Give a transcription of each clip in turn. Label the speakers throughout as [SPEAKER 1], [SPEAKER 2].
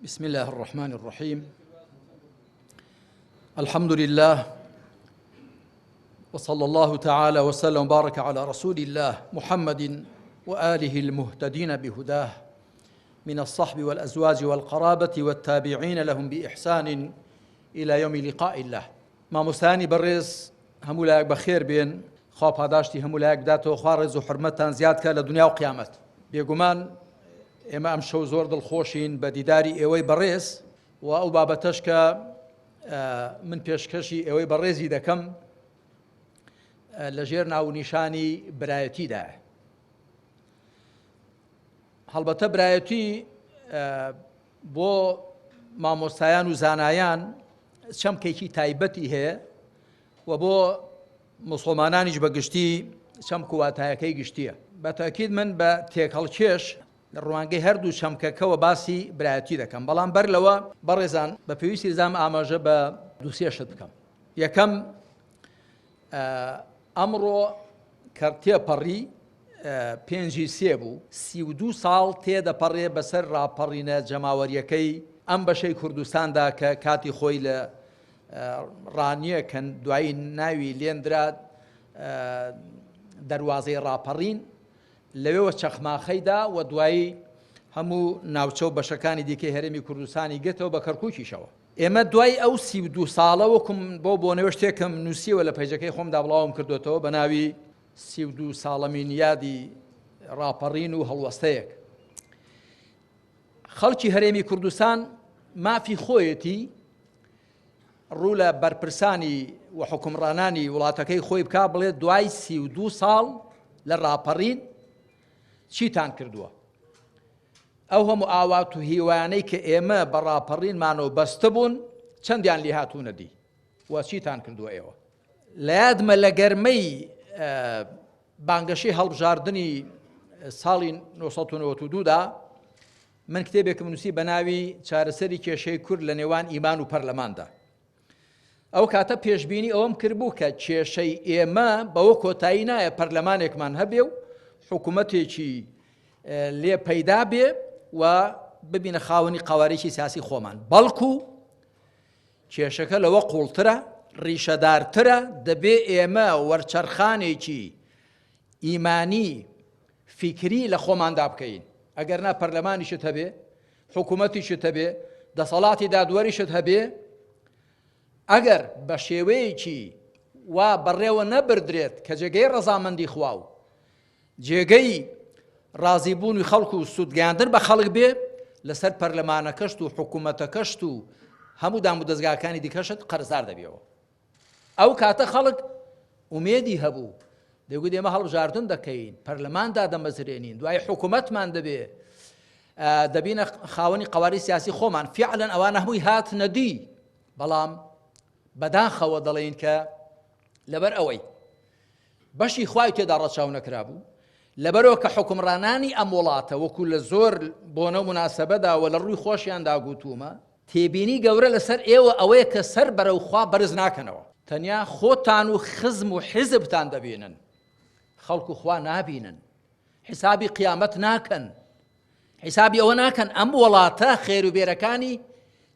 [SPEAKER 1] بسم الله الرحمن الرحيم. الحمد لله وصلى الله تعالى وسلم وبارك على رسول الله محمد وآله المهتدين بهداه من الصحب والأزواج والقرابة والتابعين لهم بإحسان إلى يوم لقاء الله. ما مستانی برز همولاک بخیر بین، خواب پاداشتی همولاک داتو خوارز و حرمتان زیاد که لدنیا و قیامت. بیگمان ئێمە ئەم شەو زۆر دڵخۆشین بە دیداری ئێوەی بەڕێز و ئەو بابەتەش کە من پێشکەشی ئێوەی بەڕێزی دەکەم لەژێر ناونیشانی برایەتیدایە. هەڵبەتە برایەتی بۆ مامۆستایان و زانایان چەمکێکی تایبەتی هەیە و بۆ موسڵمانانیش بەگشتی چەمک و واتایەکەی گشتیە. بەتاکید من بە تێکەڵکێش لە ڕوانگەی هەردوو چەمکەکەوە باسی برایەتی دەکەم، بەڵام بەر لەوە بەڕێزان بە پێویستی زام ئاماژە بە دووسێشت بکەم. یەکەم، ئەمڕۆ کە تێپەڕی 5 بوو، 32 ساڵ تێدەپەڕێ بەسەر ڕاپەڕینە جەماوەریەکەی ئەم بەشەی کوردستاندا کە کاتی خۆی لە ڕانیەکەن دوایی ناوی لێندرا دەواازەی ڕاپەڕین لەوێوە چەخماخەیدا و دوایی هەموو ناوچە و بەشەکانی دیکەی هەرێمی کوردستانی گێتەوە بە کەرکووکیشەوە. ئێمە دوای ئەو 32 ساڵە وەکم بۆ نوێ شتێکم نووسیوە لە پەیجەکەی خۆمدا بڵاوم کردوێتەوە بە ناوی 32 ساڵەمین یادی ڕاپەڕین و هەڵوەستەیەک. خەڵکی هەرێمی کوردستان مافی خۆیەتی ڕوو لە بەرپرسانی و حکومڕانانی وڵاتەکەی خۆی بکا بڵێت دوای 32 ساڵ لە ڕاپەڕین چیتان کردووە؟ ئەو هەموو ئاوات و هیوانەی کە ئێمە بە ڕاپەڕینمانەوە بەستە بوون چەندیان لێ هاتوونە دی و چیتان کردووە ئێوە؟ لە یادمە لە گەرمەی بانگەشەی هەڵبژاردننی ساڵی 1992دا من کتێبێکم نووسی بە ناوی چارەسەری کێشەی کورد لە نێوان ئیمان و پەرلەماندا. ئەو کاتە پێشبینی ئەوەم کردبوو کە کێشەی ئێمە بەوە کۆتایی نایە پەرلەمانێکمان هەبێ و حکوومەتێکی لێ پەیدا بێ و ببینە خاوەنی قەوارێکی سیاسی خۆمان، بەڵکو کێشەکە لەوە قوڵترە، ڕیشەدارترە، دەبێ ئێمە وەرچەرخانێکی ئیمانی فیکری لە خۆماندا بکەین. ئەگەر نا پەرلەمانیشت هەبێ، حکوومەتیشت هەبێ، دەسەڵاتی دادوەریشت هەبێ، ئەگەر بە شێوەیەکی وا بەڕێوە نەبردرێت کە جێگەی ڕەزامەندی خوا و جێگەی ڕازیبوونی خەڵک و سوودگەیاندن بە خەڵک بێ، لەسەر پەرلەمانەکەشت و حکوومەتەکەشت و هەموو دام و دەستگاکانی دیکەشت قەرزدار دەبێەوە. ئەو کاتە خەڵک ئومێدی هەبوو، دەیگوت ئێمە هەڵبژاردن دەکەین، پەرلەماندا دەمەزرێنین، دوای حکوومەتمان دەبێ، دەبینە خاوەنی قەواری سیاسی خۆمان. فیعلەن ئەوانە هەمووی هات نەدی، بەڵام بەداخەوە دەڵێن کە لەبەر ئەوەی بەشی خوای تێدا ڕەچاو نەکرابوو، لەبەرەوە کە حکومڕانانی ئەم وڵاتە وەکو لە زۆر بۆنە مناسەبەدا و لە ڕووی خۆشیاندا گوتومە، تێبینی گەورە لەسەر ئێوە ئەوەیە کە سەر بەرەو خوا بەرز ناکەنەوە، تەنیا خۆتان و خزم و حیزبتان دەبینن، خەڵک و خوا نابینن، حسابی قیامەت ناکەن، حسابی ئەوە ناکەن ئەم وڵاتە خێروبێرەکانی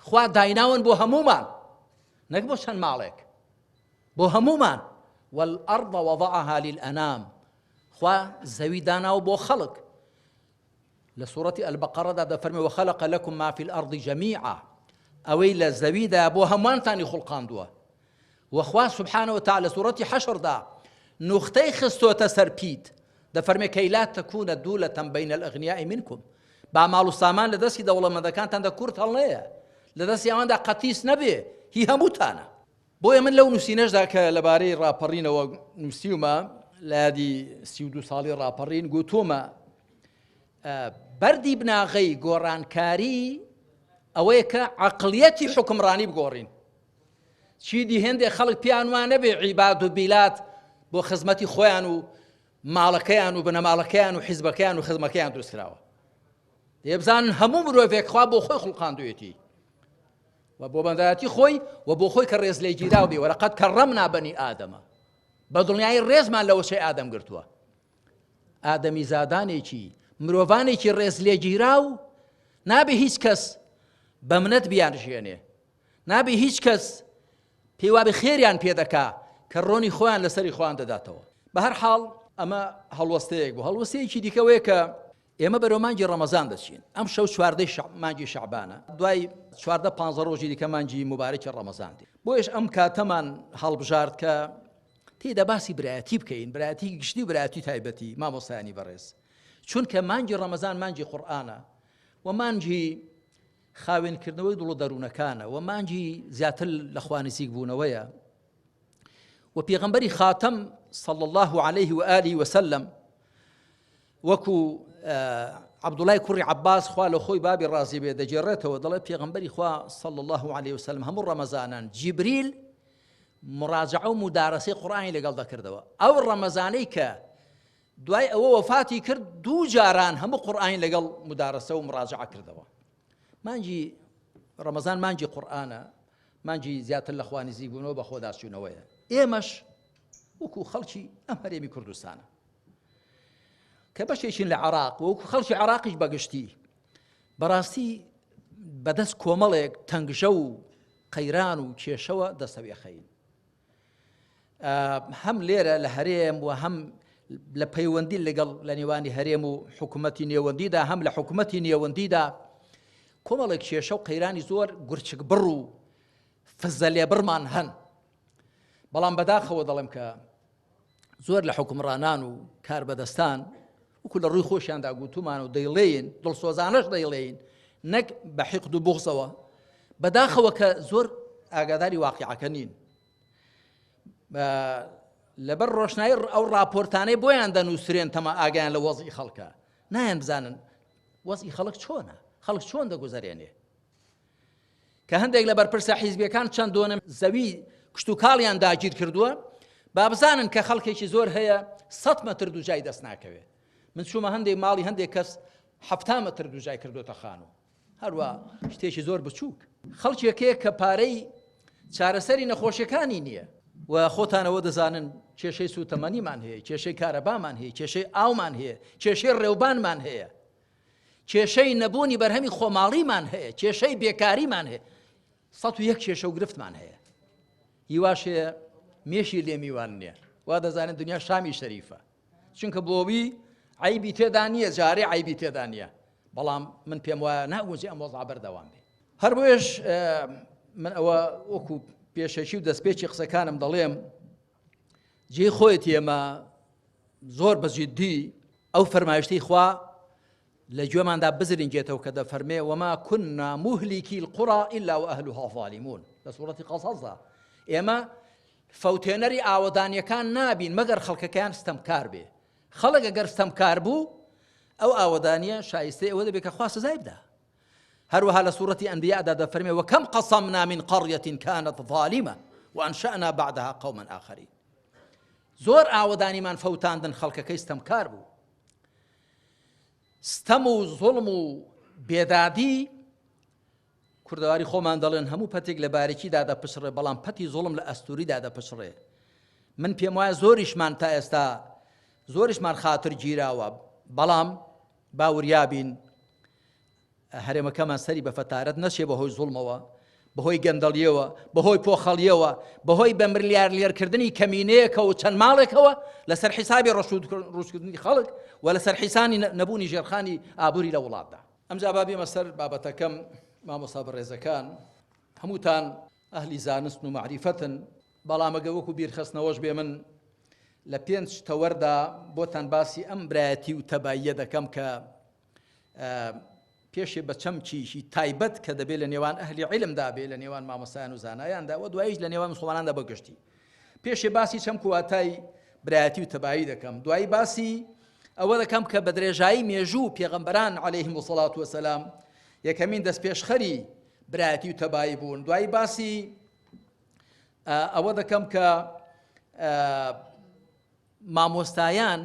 [SPEAKER 1] خوا دایناون بۆ هەمومان، نەک بۆ چەند ماڵێک، بۆ هەمومان. والأرض وضعها للأنام، خوا زەوی داناوە بۆ خەڵک. لە سوورەتی ئەلبەقەڕەدا دەفەرمێ وخەلق لەکم ما فی الأرض جەمیعا، ئەوەی لە زەویدا بۆ هەمووانتانی خوڵقاندووە. وخوا سبحانه وتعالى سوورەتی حەشردا نوختەی خستۆتە سەر پیت، دەفەرمێ کەی لا تەکونە دوولەتە بەین الأغنیاء منکم، با ماڵ و سامان لە دەستی دەوڵەمەندەکانتاندا کورت هەڵنەیە، لە دەستی ئەواندا قەتیس نەبێ، هی هەمووتانە. بۆیە من لەو نووسینەشدا کە لەبارەی ڕاپەڕینەوە نووسیومە لە یادی 32 ساڵی ڕاپەڕین، گوتومە بەردی بناغەی گۆڕانکاری ئەوەیە کە عەقڵیەتی حکمڕانی بگۆڕین. چیدی هێندێک خەڵک پیان وانە بێ عیباد و بیلات بۆ خزمەتی خۆیان و ماڵەکەیان و بنەماڵەکەیان و حیزبەکەیان و خزمەکەیان دروستکراوە. دەبزانن هەموو مرۆڤێک خوا بۆ خۆی خوڵقاندوویەتی و بۆ بەندایەتی خۆی و بۆ خۆی کە ڕێز لێی گیراو بێ. وەلەقەد کەڕەمنا بەنی ئادەمە، بە دڵنیایی ڕێزمان لە وەشەی ئادەم گرتووە. ئادەمی زادانێکی مرۆڤانێکی ڕێز لێگیراو نابێ هیچ کەس بە منەت بیانژێنێ نابێ هیچ کەس پێی وابێ خێریان پێدەکا کە ڕۆنی خۆیان لەسەری خۆیان دەداتەوە. بە هەر حاڵ ئەمە هەڵوەستەیەک بوو. هەڵوەستەیەکی دیکەوەیە کە ئێمە بەرەو مانگی ڕەمەزان دەچین. ئەم شەو چواردەی مانگی شەعبانە، دوای 14-15 ڕۆژی دیکە مانگی مبارەکی ڕەمەزان دی. بۆیش ئەم کاتەمان هەڵبژارد کە تێدا باسی برایەتی بکەین، برایەتی گشتی و برایەتی تایبەتی مامۆستایانی بەڕێز. چونکە مانگی ڕەمەزان مانگی قورئانە و مانگی خاوێنکردنەوەی دڵ و دەروونەکانە و مانگی زیاتر لە خوا نزیک بوونەوەیە. و پێغەمبەری خاتەم صلی الله عليه و آله وسلم وەکو عەبدوڵای کوڕی عەباس خوا لە خۆی بابی ڕازی بێ دەجێڕێتەوە، دەڵێ پێغەمبەری خوا صلی الله عليه وسلم هەموو ڕەمەزانان جیبریل مراجعە و مدارەسەی قورئانی لەگەڵ دەکردەوە. ئەو ڕەمەزانەی کە دوای ئەوە وەفاتی کرد 2 جاران هەموو قورئانی لەگەڵ مدارەسە و مراجعە کردەوە. مانگی ڕەمەزان مانگی قورئانە، مانگی زیاتر لە خوا نزیک بوونەوە بە خۆداچوونەوەیە. ئێمەش وەکو خەڵکی ئەم هەرێمی کوردستانە کە بەشێکین لە عێراق و وەکو خەڵکی عێراقیش بەگشتی بەڕاستی بەدەست کۆمەڵێک تەنگژە و قەیران و کێشەوە دەستەوێخەین. هەم لێرە لە هەرێم و هەم لە پەیوەندی لەگەڵ لە نێوانی هەرێم و حکوومەتی نێوەندیدا هەم لە حکوومەتی نێوەندیدا کۆمەڵێک کێشە و قەیرانی زۆر گورچک بڕ و فزە لێبڕمان هەن. بەڵام بەداخەوە دەڵێم کە زۆر لە حکومڕانان و کاربەدەستان وەکو لە ڕووی خۆشیاندا گوتومان و دەیڵێین دڵسۆزانەش دەیڵێین نەک بە حیقد و بوغزەوە، بەداخەوە کە زۆر ئاگاداری واقیعەکە نین. لەبەر ڕۆشنایی ئەو راپۆرتانەی بۆیان دەنووسرێن تەمە ئاگیان لە وەزعی خەڵکە، نایان بزانن وەزعی خەڵک چۆنە، خەڵک چۆن دەگوزارێنێ. کە هەندێک لە بەرپرسە حیزبیەکان چەند دۆنە زەوی کشت و کاڵیان داگیر کردووە، با بزانن کە خەڵکێکی زۆر هەیە 100 مەتر دووجای دەست ناکەوێ. من چوومە هەندێک ماڵی هەندێک کەس 70 مەتر دووجای کردوتە خانوو، هەروە شتێکی زۆر بچووک. خەڵکێکەیە کە پارەی چارەسەری نەخۆشیەکانی نییە و خۆتانەوە دەزانن کێشەی سوتەمەنیمان هەیە، کێشەی کارەبامان هەیە، کێشەی ئاومان هەیە، کێشەی ڕێوبانمان هەیە، کێشەی نەبوونی بەرهەمی خۆماڵیمان هەیە، کێشەی بێکاریمان هەیە، 101 کێشە و گرفتمان هەیە. هیواشەیە مێشی لێ میوان نییە، وا دەزانن دنیا شامی شەریفە، چونکە بۆوی عیبی تێدا نییە، جارێ عیبی تێدا نییە، بەڵام من پێم وایە ناگوزی ئەم وەزعە بەردەوام بێ. هەر بۆیش من ئەوە وەکو پێشەکی و دەستپێکی قسەکانم دەڵێم جێی خۆیەتی ئێمە زۆر بەجددی ئەو فەرمایشتەی خوا لە گوێماندا بزرینگێتەوە کە دەفەرمێ وما كنا مهلكي القرى إلا وأهلها ظالمون لە سوورەتی قەسەسدا. ئێمە فەوتێنەری ئاوەدانیەکان نابین مەگەر خەڵکەکەیان ستەمکار بێ. خەڵک ئەگەر ستەمکار بوو ئەو ئاوەدانیە شایستەی ئەوە دەبێت کە خوا سزای بدا. هەروەها لە سوورەتی ئەنبیاءدا دەفەرمێ وكم قصمنا من قرية كانت ظالمة وأنشأنا بعدها قوما آخرين. زۆر ئاوەدانیمان فەوتاندن خەڵکەکەی ستەمکار بوو. ستەم و زوڵم و بێدادی کوردەواری خۆمان دەڵێن هەموو پەتێک لە باریکیدا دەپشڕێ، بەڵام پەتی زوڵم لە ئەستوریدا دەپشڕێ. من پێم وایە زۆریشمان تا ئێستا زۆریشمان خاتر گیراوە، بەڵام باوریابین هەرێمەکەمان سەری بە فەتارەت نەچێ بەهۆی زوڵمەوە، بەهۆی گەندەڵیەوە، بەهۆی پۆخەڵیەوە، بەهۆی بە ملیار لێرکردنی کەمینەیەکە و چەند ماڵێکەوە لەسەر حیسابی ڕۆژکردنی خەڵک و لەسەر حیسانی نەبوونی ژێرخانی ئابووری لە وڵاتدا. ئەمجا با بێمە سەر بابەتەکەم. مامۆستا بەڕێزەکان هەمووتان ئەهلی زانست و معریفەتن، بەڵام ئەگە وەکو بیرخستنەوەش بێ من لە 5 تەوەردا بۆتان باسی ئەم برایەتی و تەباییە دەکەم کە پێشێ بە چەمکیشی تایبەت کە دەبێت لە نێوان ئەهلی عیلمدا بێ، لە نێوان مامۆستایان و زانایاندا و دواییش لە نێوان مسڵماناندا بەگشتی. پێشێ باسی چەمک و واتای برایەتی و تەبایی دەکەم، دوایی باسی ئەوە دەکەم کە بە درێژایی مێژوو پێغەمبەران عەلەیهیم السەڵات وەسەلام یەکەمین دەستپێشخەری برایەتی و تەبایی بوون. دوایی باسی ئەوە دەکەم کە مامۆستایان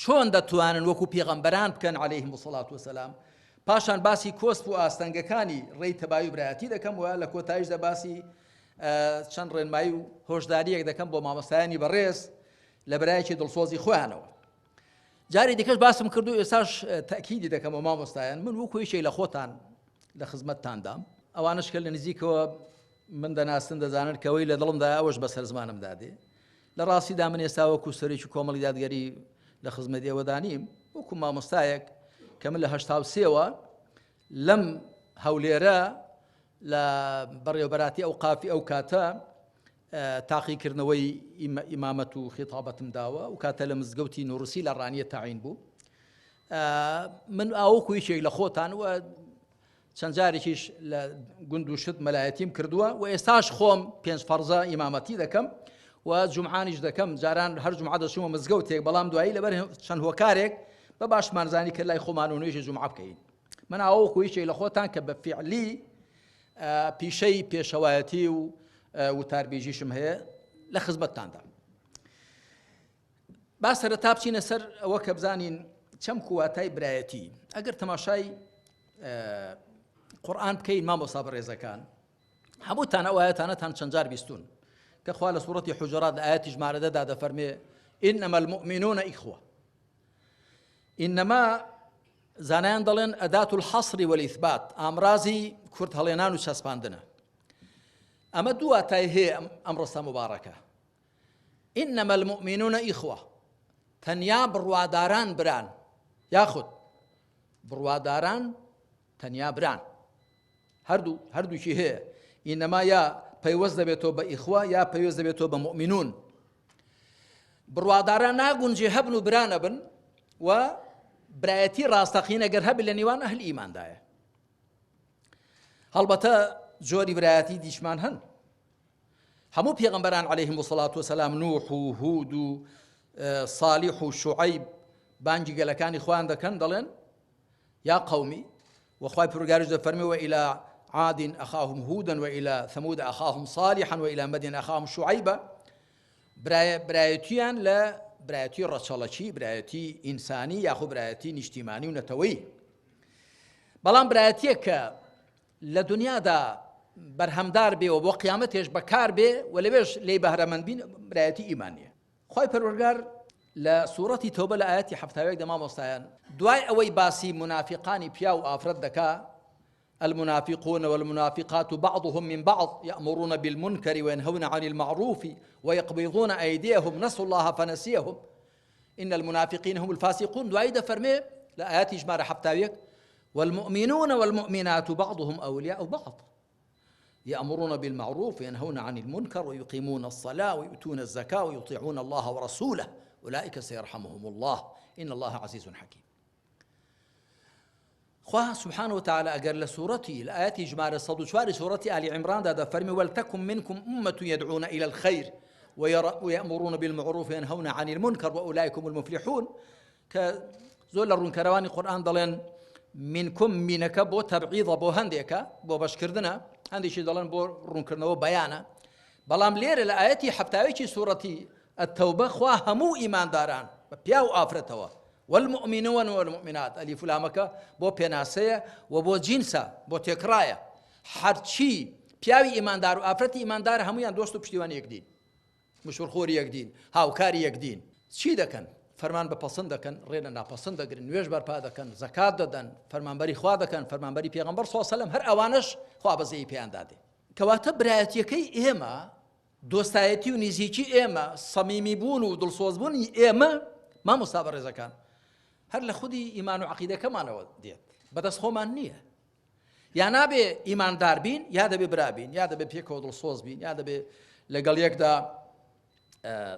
[SPEAKER 1] چۆن دەتوانن وەکو پێغەمبەران بکەن عەلەیهیم السەڵات وەسەلام. پاشان باسی کۆسپ و ئاستەنگەکانی ڕێی تەبایی و برایەتی دەکەم و لە کۆتاییشدا باسی چەند ڕێنمایی و هۆشداریەک دەکەم بۆ مامۆستایانی بەڕێز لە برایەکی دڵسۆزی خۆیانەوە. جاری دیکەش باسم کردو ئێستاش تەکیدی دەکەم بۆ مامۆستایان، من وەکو یەکێک لە خۆتان لە خزمەتتاندام ئەوانش کە لە نزیکەوە من دەناستن دەزانن کەوەی لە دڵمدا ئەوەش بەسەر زمانم دادێ لە ڕاستیدا من ئێستا وەکو سەرێکی کۆمەڵی دادگەری لە خزمەت ئێوەدانیم وەکو مامۆستایەک کە من لە 83ەوە لەم هەولێرە لە بەڕێوەبەراتی ئەوقافی ئەو کاتە تاقیکردنەوەی ئیمامەت و خیتابەتم داوە و کاتە لە مزگەوتی نوڕسی لە ڕانیە تاعین بوو من ئاوەکو هیچێک لە خۆتان وە چەند جارێکیش لە گوند و شت مەلایەتیم کردووە و ئێستاش خۆم 5 فەرزە ئیمامەتی دەکەم و جومعانیش دەکەم جاران هەر جومعە دەچوومە مزگەوتێک بەڵام دوایی لەبەر چەند هۆکارێک بە باشمانزانی کرد لای خۆمان و نوێژی جومعە بکەین من ئاوەکو هیچێک لە خۆتان کە بە فیعلی پیشەی پێشەوایەتی و وتاربێژیشم هەیە لە خزمەتتاندا با سەرەتا بچینە سەر ئەوە کە بزانین چەم کوواتای برایەتی ئەگەر تەماشای قورئان بکەین مامۆستا بەڕێزەکان هەمووتان ئەو ئاەتانەتان چەند جار بیستون کە خوا لە سوورەتی حوجرات لە ئاەتی ژمارە دەدا دەفەرمێ ئینەما المؤمنون ئیخوە ئینەما زانایان دەڵێن ئەدات الحەصر والئیثبات ئامرازی کورت هەڵێنان و چەسپاندنە ئەمە دوو واتای هەیە ئەم ڕستە مبارەکە ئینەما المؤمنون ئیخوە تەنیا بڕواداران بران یاخود بڕواداران تەنیا بران هەردووکی هەیە ئینەما یا پەیوەست دەبێتەوە بە ئیخوە یا پەیوەست دەبێتەوە بە مؤمنون بڕواداران ناگونجێ هەبن و برانە بن و برایەتی ڕاستەقین ئەگەر هەبن لە نێوان ئەهلی ئیماندایە هەڵبەتە جۆری برایەتی دیشمان هەن هەموو پێغەمبەران عەلەیهیم الصەڵات وەسەلام نوح و هود و صالح و شوعەیب بانگی گەلەکانی خۆیان دەکەن دەڵێن یا قەومی وخوای پروردگاریش دەفەرمێ وإلى عاد أخاهم هودا وإلى ثمود أخاهم صالحا وإلى مدين أخاهم شعيبا برایەتیان لە برایەتی ڕەچەڵەکی برایەتی ئینسانی یاخو برایەتی نیشتیمانی و نەتەوەی بەڵام برایەتیە کە لە دنیادا بەرهەمدار بێ و بۆ قیامەتێش بەکار بێ و لەوێش لێی بەهرەمەند بین برایەتی ئیمانیە خوای پەروەردگار لە سوورەتی تەوبە لە ئاەتی 70 دەما مۆستایان دوای ئەوەی باسی منافقانی پیا و ئافرەت دەکا المنافقون والمنافقات بعضهم من بعض يأمرون بالمنكر وينهون عن المعروف ويقبضون أيديهم نسوا الله فنسيهم إن المنافقين هم الفاسقون دوای دەفەرمێ لە ئاەتی ژمارە 70 والمؤمنون والمؤمنات بعضهم أولياء بعض يأمرون بالمعروف وينهون عن المنكر ويقيمون الصلاة ويؤتون الزكاة ويطيعون الله ورسوله أولئك سيرحمهم الله إن الله عزيز حكيم خواه سبحانه وتعالى أجر لسورتي الآيات إجمال 104 سورة آل عمران دا فرمي ولتكن منكم أمة يدعون إلى الخير ويأمرون بالمعروف وينهون عن المنكر وأولئك هم المفلحون كزول الرنكرواني قرآن ضلن منكم منك بو تبعيض بو هنديك بو بشكردنا هندي شي ضلن بو رنكرنو بيانا بلام لير الآيات حبتاويكي سورة التوبة خواه همو إيمان داران بياو آفرتوا والمؤمنون والمؤمنات ألف لامك بو بيناسية وبو جنسة بو تكراية هرچی پیاوی ایماندار و افراد ایماندار همویان دوست و پشتیوانی یک دین مشورخوری یک دین هاوکاری یک دین چی دکن فرمان بپسند دکن رینا ناپسند دکن نویج برپا دکن زکات دادن فرمانبری خوا دکن فرمانبری پیغمبر صلی الله علیه و سلم هر اوانش خوا بزی پیان داده کواته برایەتیەکەی ئێمە دۆستایەتی و نزیکی ئێمە سەمیمی بوون و دڵسۆزبوونی ئێمە مامۆستا بەڕێزەکان هەر لە خودی ئیمان و عەقیدەکەمانەوە دێت بەدەست خۆمان نییە یا نابێ ئیماندار بین یا دەبێ برا بین یا دەبێ پێکەوە دڵسۆز بین یا دەبێ لەگەڵ یەکدا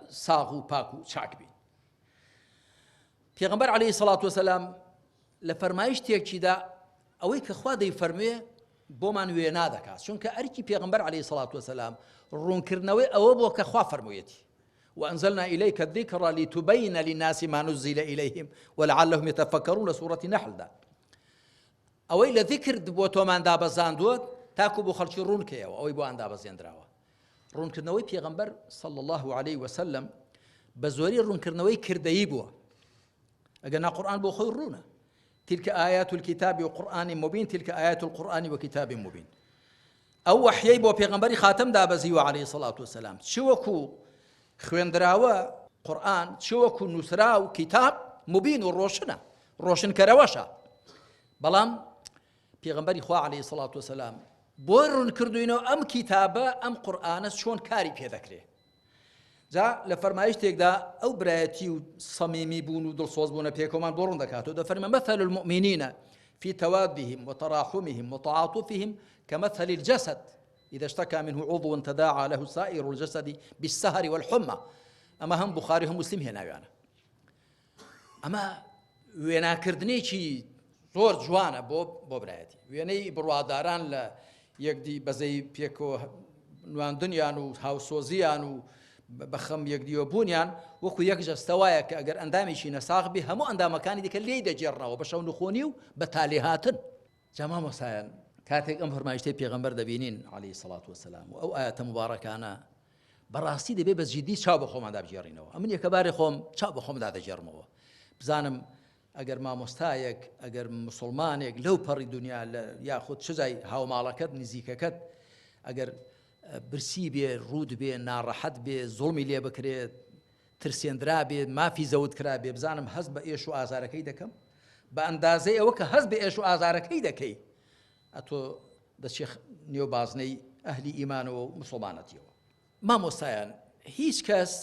[SPEAKER 1] ساغ و پاک و چاک بین پێغەمبەر عەلەیهی سەڵات وەسەلام لە فەرمایشتێکیدا ئەوەی کە خوا دەیفەرموێ بۆمان وێ نادەکات چونکە ئەرکی پێغەمبەر عەلەیهی سەڵات وەسەلام ڕوونکردنەوەی ئەوە بۆ کە خوا فەرموویەتی وأنزلنا إليك الذكر لتبين للناس ما نزل إليهم ولعلهم يتفكرون لسورة نحل دا ئەوەی لە ذکر بۆ تۆمان دابەزاندووە تاکو بۆ خەڵکی ڕوونکەیەوە ئەوەی بۆ ئان دابەزێنراوە ڕوونکردنەوەی پێغەمبەر صلى الله عليه وسلم بە زۆری ڕوونکردنەوەی کردەیی بووە ئەگەر نا قورئان بۆ خۆی ڕوونە تلك آيات الكتاب وقرآن مبين تلك آيات القرآن وكتاب مبين ئەو وحیەی بۆ پێغەمبەری خاتەم دابەزیوە عليه الصلاة والسلام چوەکو خوێندراوە قورئان چوەکو نووسراو کتاب مبین و ڕۆشنە ڕۆشنکەرەوەشە بەڵام پێغەمبەری خوا عليه الصلاة والسلام بۆی ڕوونکردوینەوە ئەم کیتابە ئەم قورئانە چۆن کاری پێ دەکرێت. جا لە فەرمایش تێکدا ئەو برایەتی و سەمیمی بوون و دڵسۆز بوونە پێکەوەمان بۆ ڕوون دەکاتەوە. دەفەرمێ مثل المؤمنين في توادهم وتراحمهم وتعاطفهم كمثل الجسد إذا اشتكى منه عضو تداعى له سائر الجسد بالسهر والحمى. ئەمە هەم بوخاری هەم موسلیم هێناویانە. ئەمە وێناکردنێکی زۆر جوانە بۆ برایەتی. وێنەی بڕواداران لە یەکدی بەزەی پێکەوە نواندنیان و هاوسۆزیان و بەخەم یەکدیوە بوونیان وەکو یەک جەستەوایە کە ئەگەر ئەندامێکی نەساغ بێ هەموو ئەندامەکانی دیکە لێی دەجێڕنەوە بە شەو نخۆنی و بە تالی هاتن. جا مامۆستایان کاتێک ئەم فەرمایشتەی پێغەمبەر دەبینین عەلەیهی سەڵات وەسەلام و ئەو ئایەتە مبارەکانە بەڕاستی دەبێت بە جددی چاو بە خۆماندا بجێڕینەوە. ئەمن یەکەبارێ خۆم چاو بە خۆمدا دەجێڕمەوە بزانم ئەگەر مامۆستایەک ئەگەر مسلمانێک لەو پەڕی دنیا یاخود چجای هاوماڵەکەت نزیکەکەت ئەگەر برسی بێ ڕوود بێ ناڕەحەت بێ زوڵمی لێ بکرێت ترسێنرا بێت مافی زەوت کرا بێ بزانم هەست بە ئێش و ئازارەکەی دەکەم بە ئەندازەی ئەوە کە هەست بە ئێش و ئازارەکەی دەکەی ئەتۆ دەچێ نێوبازنەی ئەهلی ئیمانەوە و مسلمانەتیەوە. مامۆستایان هیچ کەس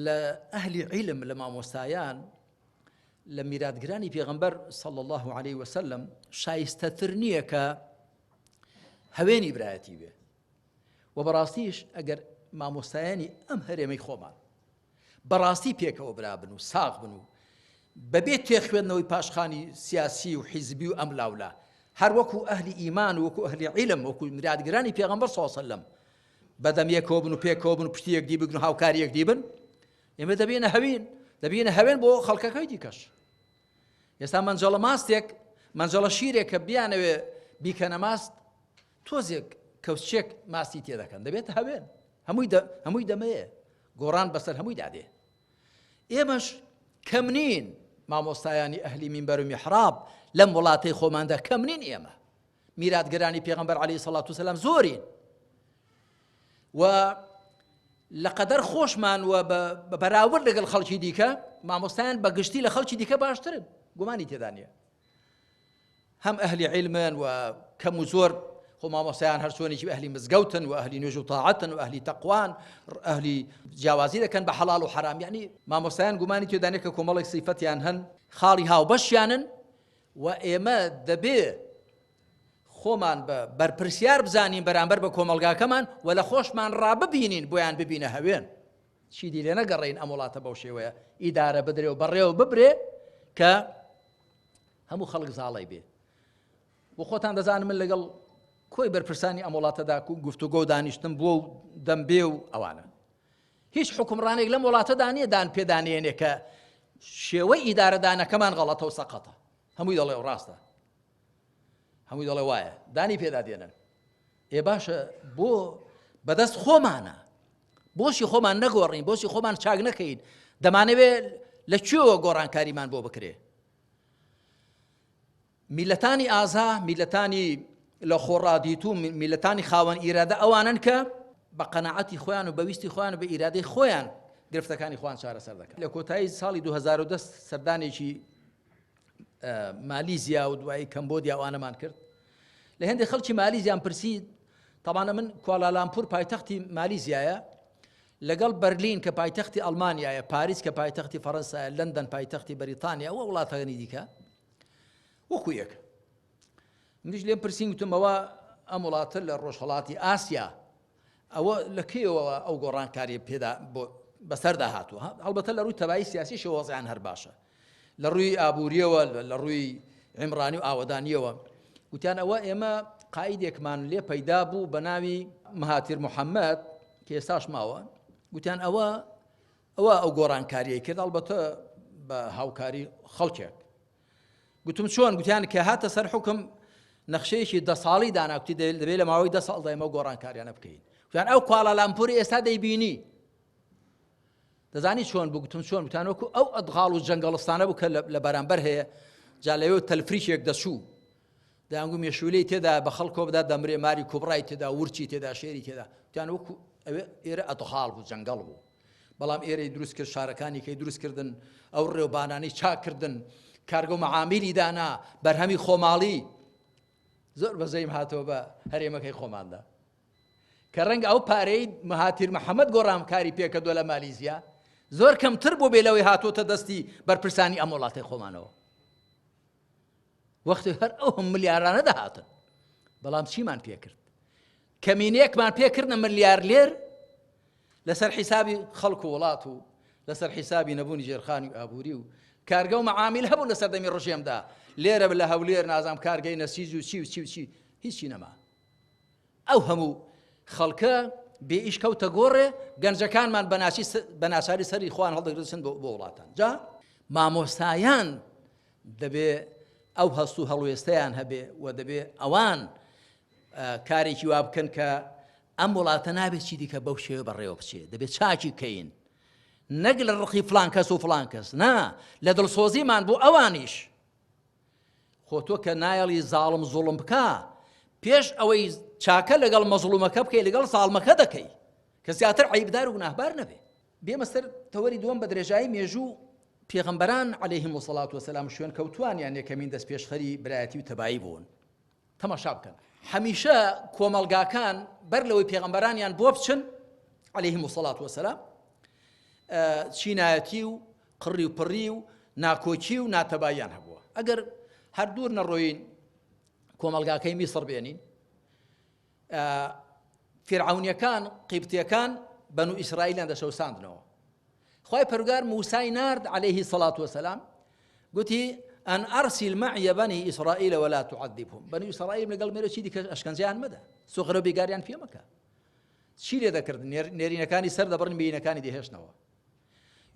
[SPEAKER 1] لە ئەهلی عیلم لە مامۆستایان لە میراتگرانی پێغەمبەر صلی الله علیه وسلم شایستەتر نییە کە هەوێنی برایەتی بێ و بەڕاستیش ئەگەر مامۆستایانی ئەم هەرێمەی خۆمان بەڕاستی پێکەوە برابن و ساغ بن و بەبێت تێخوێندنەوەی پاشخانی سیاسی و حیزبی و ئەم لاولا هەر وەکو ئەهلی ئیمان و وەکو ئەهلی عیلم وەکو میراتگرانی پێغەمبەر صلی الله علیه وسلم بەدەم یەکەوە بن و پێکەوە بن و پشتی یەکدی بگرن و هاوکاری یەکدی بن ئێمە دەبینە هەوێن بۆ خەڵکەکەی دیکەش. ئێستا مەنجەڵە ماستێک مەنجەڵە شیرێک کە بیانەوێ بیکەنە ماست تۆزێک کەوچێک ماستی تێدەکەن دەبێت هەوێن هەمووی دەمەیە گۆڕان بەسەر هەمووی دادێ. ئێمەش کەم نین مامۆستایانی ئەهلی مینبەر و میحراب لەم وڵاتەی خۆماندا کەم نین. ئێمە میراتگەرانی پێغەمبەر عەلەیهی سەڵات وسەلام زۆرین و لەقەدەر خۆشمان و بەراورد لەگەڵ خەڵکی دیکە مامۆستایان بەگشتی لە خەڵکی دیکە باشترن گومانی تێدا نییە. هەم ئەهلی عیلمن و کەم و زۆر خۆ مامۆستایان هەر چۆنێکی ئەهلی مزگەوتن و ئەهلی نوێژ و تاعەتن و ئەهلی تەقوان ئەهلی جیاوازی دەکەن بە حەڵاڵ و حرام. یعنی مامۆستایان گومانی تێدا نییە کە کۆمەڵێک سیفەتیان هەن خاڵی هاوبەشیانن و ئێمە دەبێ خۆمان بە بەرپرسیار بزانین بەرامبەر بە کۆمەلگاکەمان و لە خۆشمان ڕاببینین بۆیان ببینە هەوێن. چیدی لێ نەگەڕێین ئەم وڵاتە بەو شێوەیە ئیدارە بدرێ و بەڕێوە ببرێ کە هەموو خەڵک زاڵی بێ. بۆ خۆتان دەزانم من لەگەڵ کۆی بەرپرسانی ئەم وڵاتەدا گفتوگۆ و دانیشتم بۆ و دەمبێ و ئەوانە هیچ حکومڕانێک لەم وڵاتەدا نییە دان پێدانێنێ کە شێوەی ئیدارەدانەکەمان غەڵەتە و سەقەتە. هەمووی دەڵێ ڕاستە هەمووی دەڵێ وایە دانی پێدادێنن. باشە بۆ بەدەست خۆمانە بۆشی خۆمان نەگۆڕین بۆشی خۆمان چاک نەکەین دەمانەوێت لەکوێوە گۆڕانکاریمان بۆ بکرێ. میلەتانی ئازا میلەتانی لە خۆڕادیت و میلەتانی خاوەن ئیرادە ئەوانن کە بە قەناعەتی خۆیان و بەویستی خۆیان و بە ئیرادەی خۆیان گرفتەکانی خۆیان چارەسەر دەکەن. لە کۆتایی ساڵی 2010 سەردانێکی مالیزیا و دوایی کەمبۆدیا ئەوانەمان کرد. لە هێندێک خەڵکی مالیزیان پرسید تەبانە من کوالالامپور پایتەختی مالیزیایە لەگەڵ بەرلین کە پایتەختی ئەڵمانیایە پاریس کە پایتەختی فەڕەنسایە لەندەن پایتەختی بەریتانیا ئەوە وڵاتەکانی دیکە وەکو یەک. منیش لێم پرسین وتمەوە ئەم وڵاتە لە ڕۆژهەڵاتی ئاسیا ئەوە لەکەیەوە ئەو گۆڕانکاری پێدا بەسەردا هاتووە. هەڵبەتە لە ڕووی تەبایی سیاسیشەوە وەزعیان هەر باشە لە ڕووی ئابووریەوە لە ڕووی عیمرانی و ئاوەدانیەوە. وتیان ئەوە ئێمە قایدێکمان لێ پەیدا بوو بە ناوی مەهاتیر موحەممەد کە ئێستاش ماوە. گوتیان ئەو گۆڕانکاریە کرد هەڵبەتە بە هاوکاری خەڵکێک. گوتم چۆن؟ گوتیان کە هاتە سەر حکم نەخشەیەکی 10 ساڵی داناوتی دەبێت لە ماوەی 10 ساڵدا ئێمە گۆڕانکاریانە بکەین. گوتیان ئەو کوالالامپوری ئێستا دەیبینی دەزانی چۆن بوو؟ گوتم چۆن؟ گوتیان وەکو ئەو ئەدغاڵ و جەنگەڵستانە بوو کە لە بەرامبەر هەیە جا لەوێ تەلفریشێک دەچوو دەیانگو مێشولەی تێدا بە خەڵکەوە بدا دەمرێ ماری کوبڕای تێدا ورچی تێدا شێری تێدا. گوتیان وەکو ئەوێ ئێرە ئەدغاڵ بوو جەنگەڵ بوو بەڵام ئێرەی دروست کرد شارەکانی کەی دروست کردن ئەو ڕێوبانانەی چاکردن کارگە و مەعامیلی دانا بەرهەمی خۆماڵی زۆر بەزەیم هاتەوە بە هەرێمەکەی خۆماندا کە ڕەنگە ئەو پارەی مەهاتیر محەممەد گۆڕامکاری پێکردووە لە مالیزیا زۆر کەمتر بۆ بێ لەوەی هاتوۆتە دەستی بەرپرسانی ئەم وڵاتی خۆمانەوە وەختی هەر ئەو هەم ملیارانە دەهاتن بەڵام چیمان پێکرد کەمینەیەکمان پێکردنە ملیار لێر لەسەر حیسابی خەڵک و وڵات و لەسەر حیسابی نەبوونی ژێرخانی و ئابووری و کارگە و مەعامیل هەبوو لە سەردەمی ڕۆژێمدا لێرە لە هەولێر نازام کارگەی نەسیج و چی هیچی نەما ئەو هەموو خەڵکە بێ ئیش کەوتە گۆڕێ گەنجەکانمان بەناچاری سەری خوان هەڵدەگرسن بۆ وڵاتان جا مامۆستایان دەبێ ئەو هەست و هەڵوێستەیان هەبێ و دەبێ ئەوان کارێکی وا بکەن کە ئەم وڵاتە نابێت چی دیکە بەو شێوە بەڕێوە بچێت دەبێت چاکی بکەین نەک لە ڕقی فلان کەس و فلان کەس نا لە دڵسۆزیمان بۆ ئەوانیش خۆ تۆ کە نایەڵی زاڵم زوڵم بکە پێش ئەوەی چاکە لەگەڵ مەزڵومەکە بکەی لەگەڵ ساڵمەکە دەکەی کە زیاتر عیبدار و گوناهبار نەبێ بێمە سەر تەوەری دووەم بە درێژایی مێژوو پێغەمبەران عەلەیهیم وسەڵات وسەلام شوێن کەوتوانیان یەکەمین دەست پێشخەری برایەتی و تەبایی بوون تەماشا بکەن هەمیشە کۆمەڵگاکان بەر لەوەی پێغەمبەرانیان بۆ بچن عەلەیهیم وسەڵات وسەلام چینایەتی و قڕی و پڕی و ناکۆچی و ناتەباییان هەبووە ئەگەر هەردوور نەڕۆین کۆمەڵگاکەی میسر بێنین فیرعەونیەکان قیبتیەکان بەنو ئیسرائیلیان دەشەوساندنەوە خوای پەروەردگار موسای نارد عەلەیهی سەڵات وسەلام گوتی ئەن ئەرسیل مەعیە بەنی ئیسرائیل وەلا تعەذیبهم بەنی ئیسرائیل لەگەڵ مێرە چی دیکە ئەشکەنجیان مەدە سوغرە و بێگاریان پێ مەکە چی لێ دەکرد نێرینەکانی سەر دەبڕن بینەکانی دەهێشتنەوە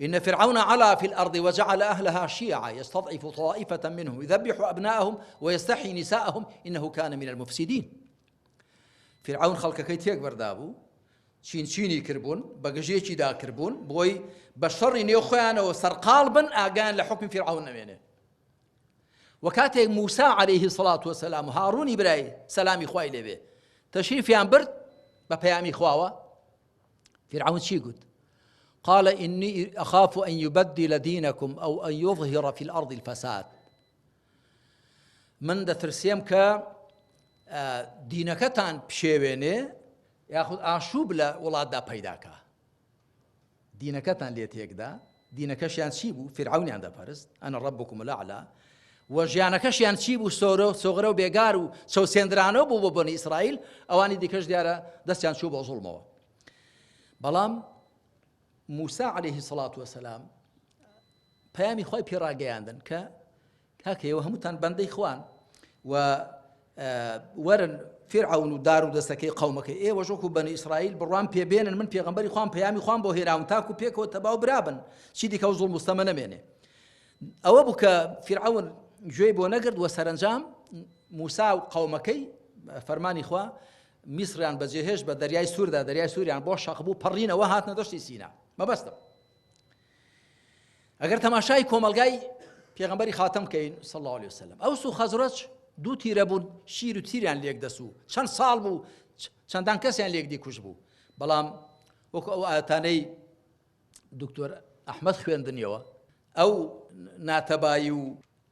[SPEAKER 1] إن فرعون علا في الأرض وجعل أهلها شيعا يستضعف طائفة منهم يذبح أبناءهم ويستحيي نساءهم إنه كان من المفسدين فرعون خەڵکەکەی تێک بەردابوو چینی کردبوون بەگەژەیەکی داکردبوون بۆی بە شەڕی نێو خۆیانەوە سەرقاڵ بن ئاگان لە حکمی فرعون نەمێنێ وەکاتێک موسا عەلەیهی سەڵات وسەلام و هاڕوونی برای سەلامی خوای لێبێ تەشریفیان برد بە پەیامی خواوە فرعون چی گوت قال إني أخاف أن يبدل دينكم أو أن يظهر في الأرض الفساد من دەترسێم کە دینەکەتان بشێوێنێ یاخود ئاشوب لە وڵاتدا پەیداکە دینەکەتان لێ تێکدا دینەکەشیان چی بوو فرعونیان دەپەرست ئەنە ڕەبکم الأعلا و ژیانەکەشیان چی بوو سۆغرە و بێگار و چەوسێنرانەوە بوو بۆ بەنی ئیسرائیل ئەوانی دیکەش دیارە دەستیان چوو بۆ زوڵمەوە بەڵام موسا عەلەیهی سەڵات وسەلام پەیامی خوای پێڕاگەیاندن کە کاکەیەوە هەمووتان بەندەی خوان و وەرن فرعون و دار و دەستەکەی قەومەکەی ئێوە ژۆکو بەنی ئیسرائیل بڕوان پێبێنن من پێغەمبەری خوان پەیامی خوان بۆ هێراون تاکو پێکەوە تەباو برابن چی دیکە و زوڵم مستەمە نەمێنێ ئەوە بوو کە فرعون گوێی بۆ نەگرت و سەرنجام موسا و قەومەکەی فەرمانی خوا میسریان بەجێهێشت بە دەریای سووردا دەریای سووریان بۆ شەق بوو پەڕینەوە هاتنە دەشتی سینا مەبەستم ئەگەر تەماشای کۆمەلگای پێغەمبەری خاتەم بکەین صلی الله علیه وسلم ئەوس و خەزرەج دوو تیرە بوون شیر و تیریان لێک دەسوو چەند ساڵ بوو چەندان کەسیان لێک دیکوش بوو بەڵام وەکو ئەو ئاەتانەی دکتۆر ئەحمەد خوێندنیەوە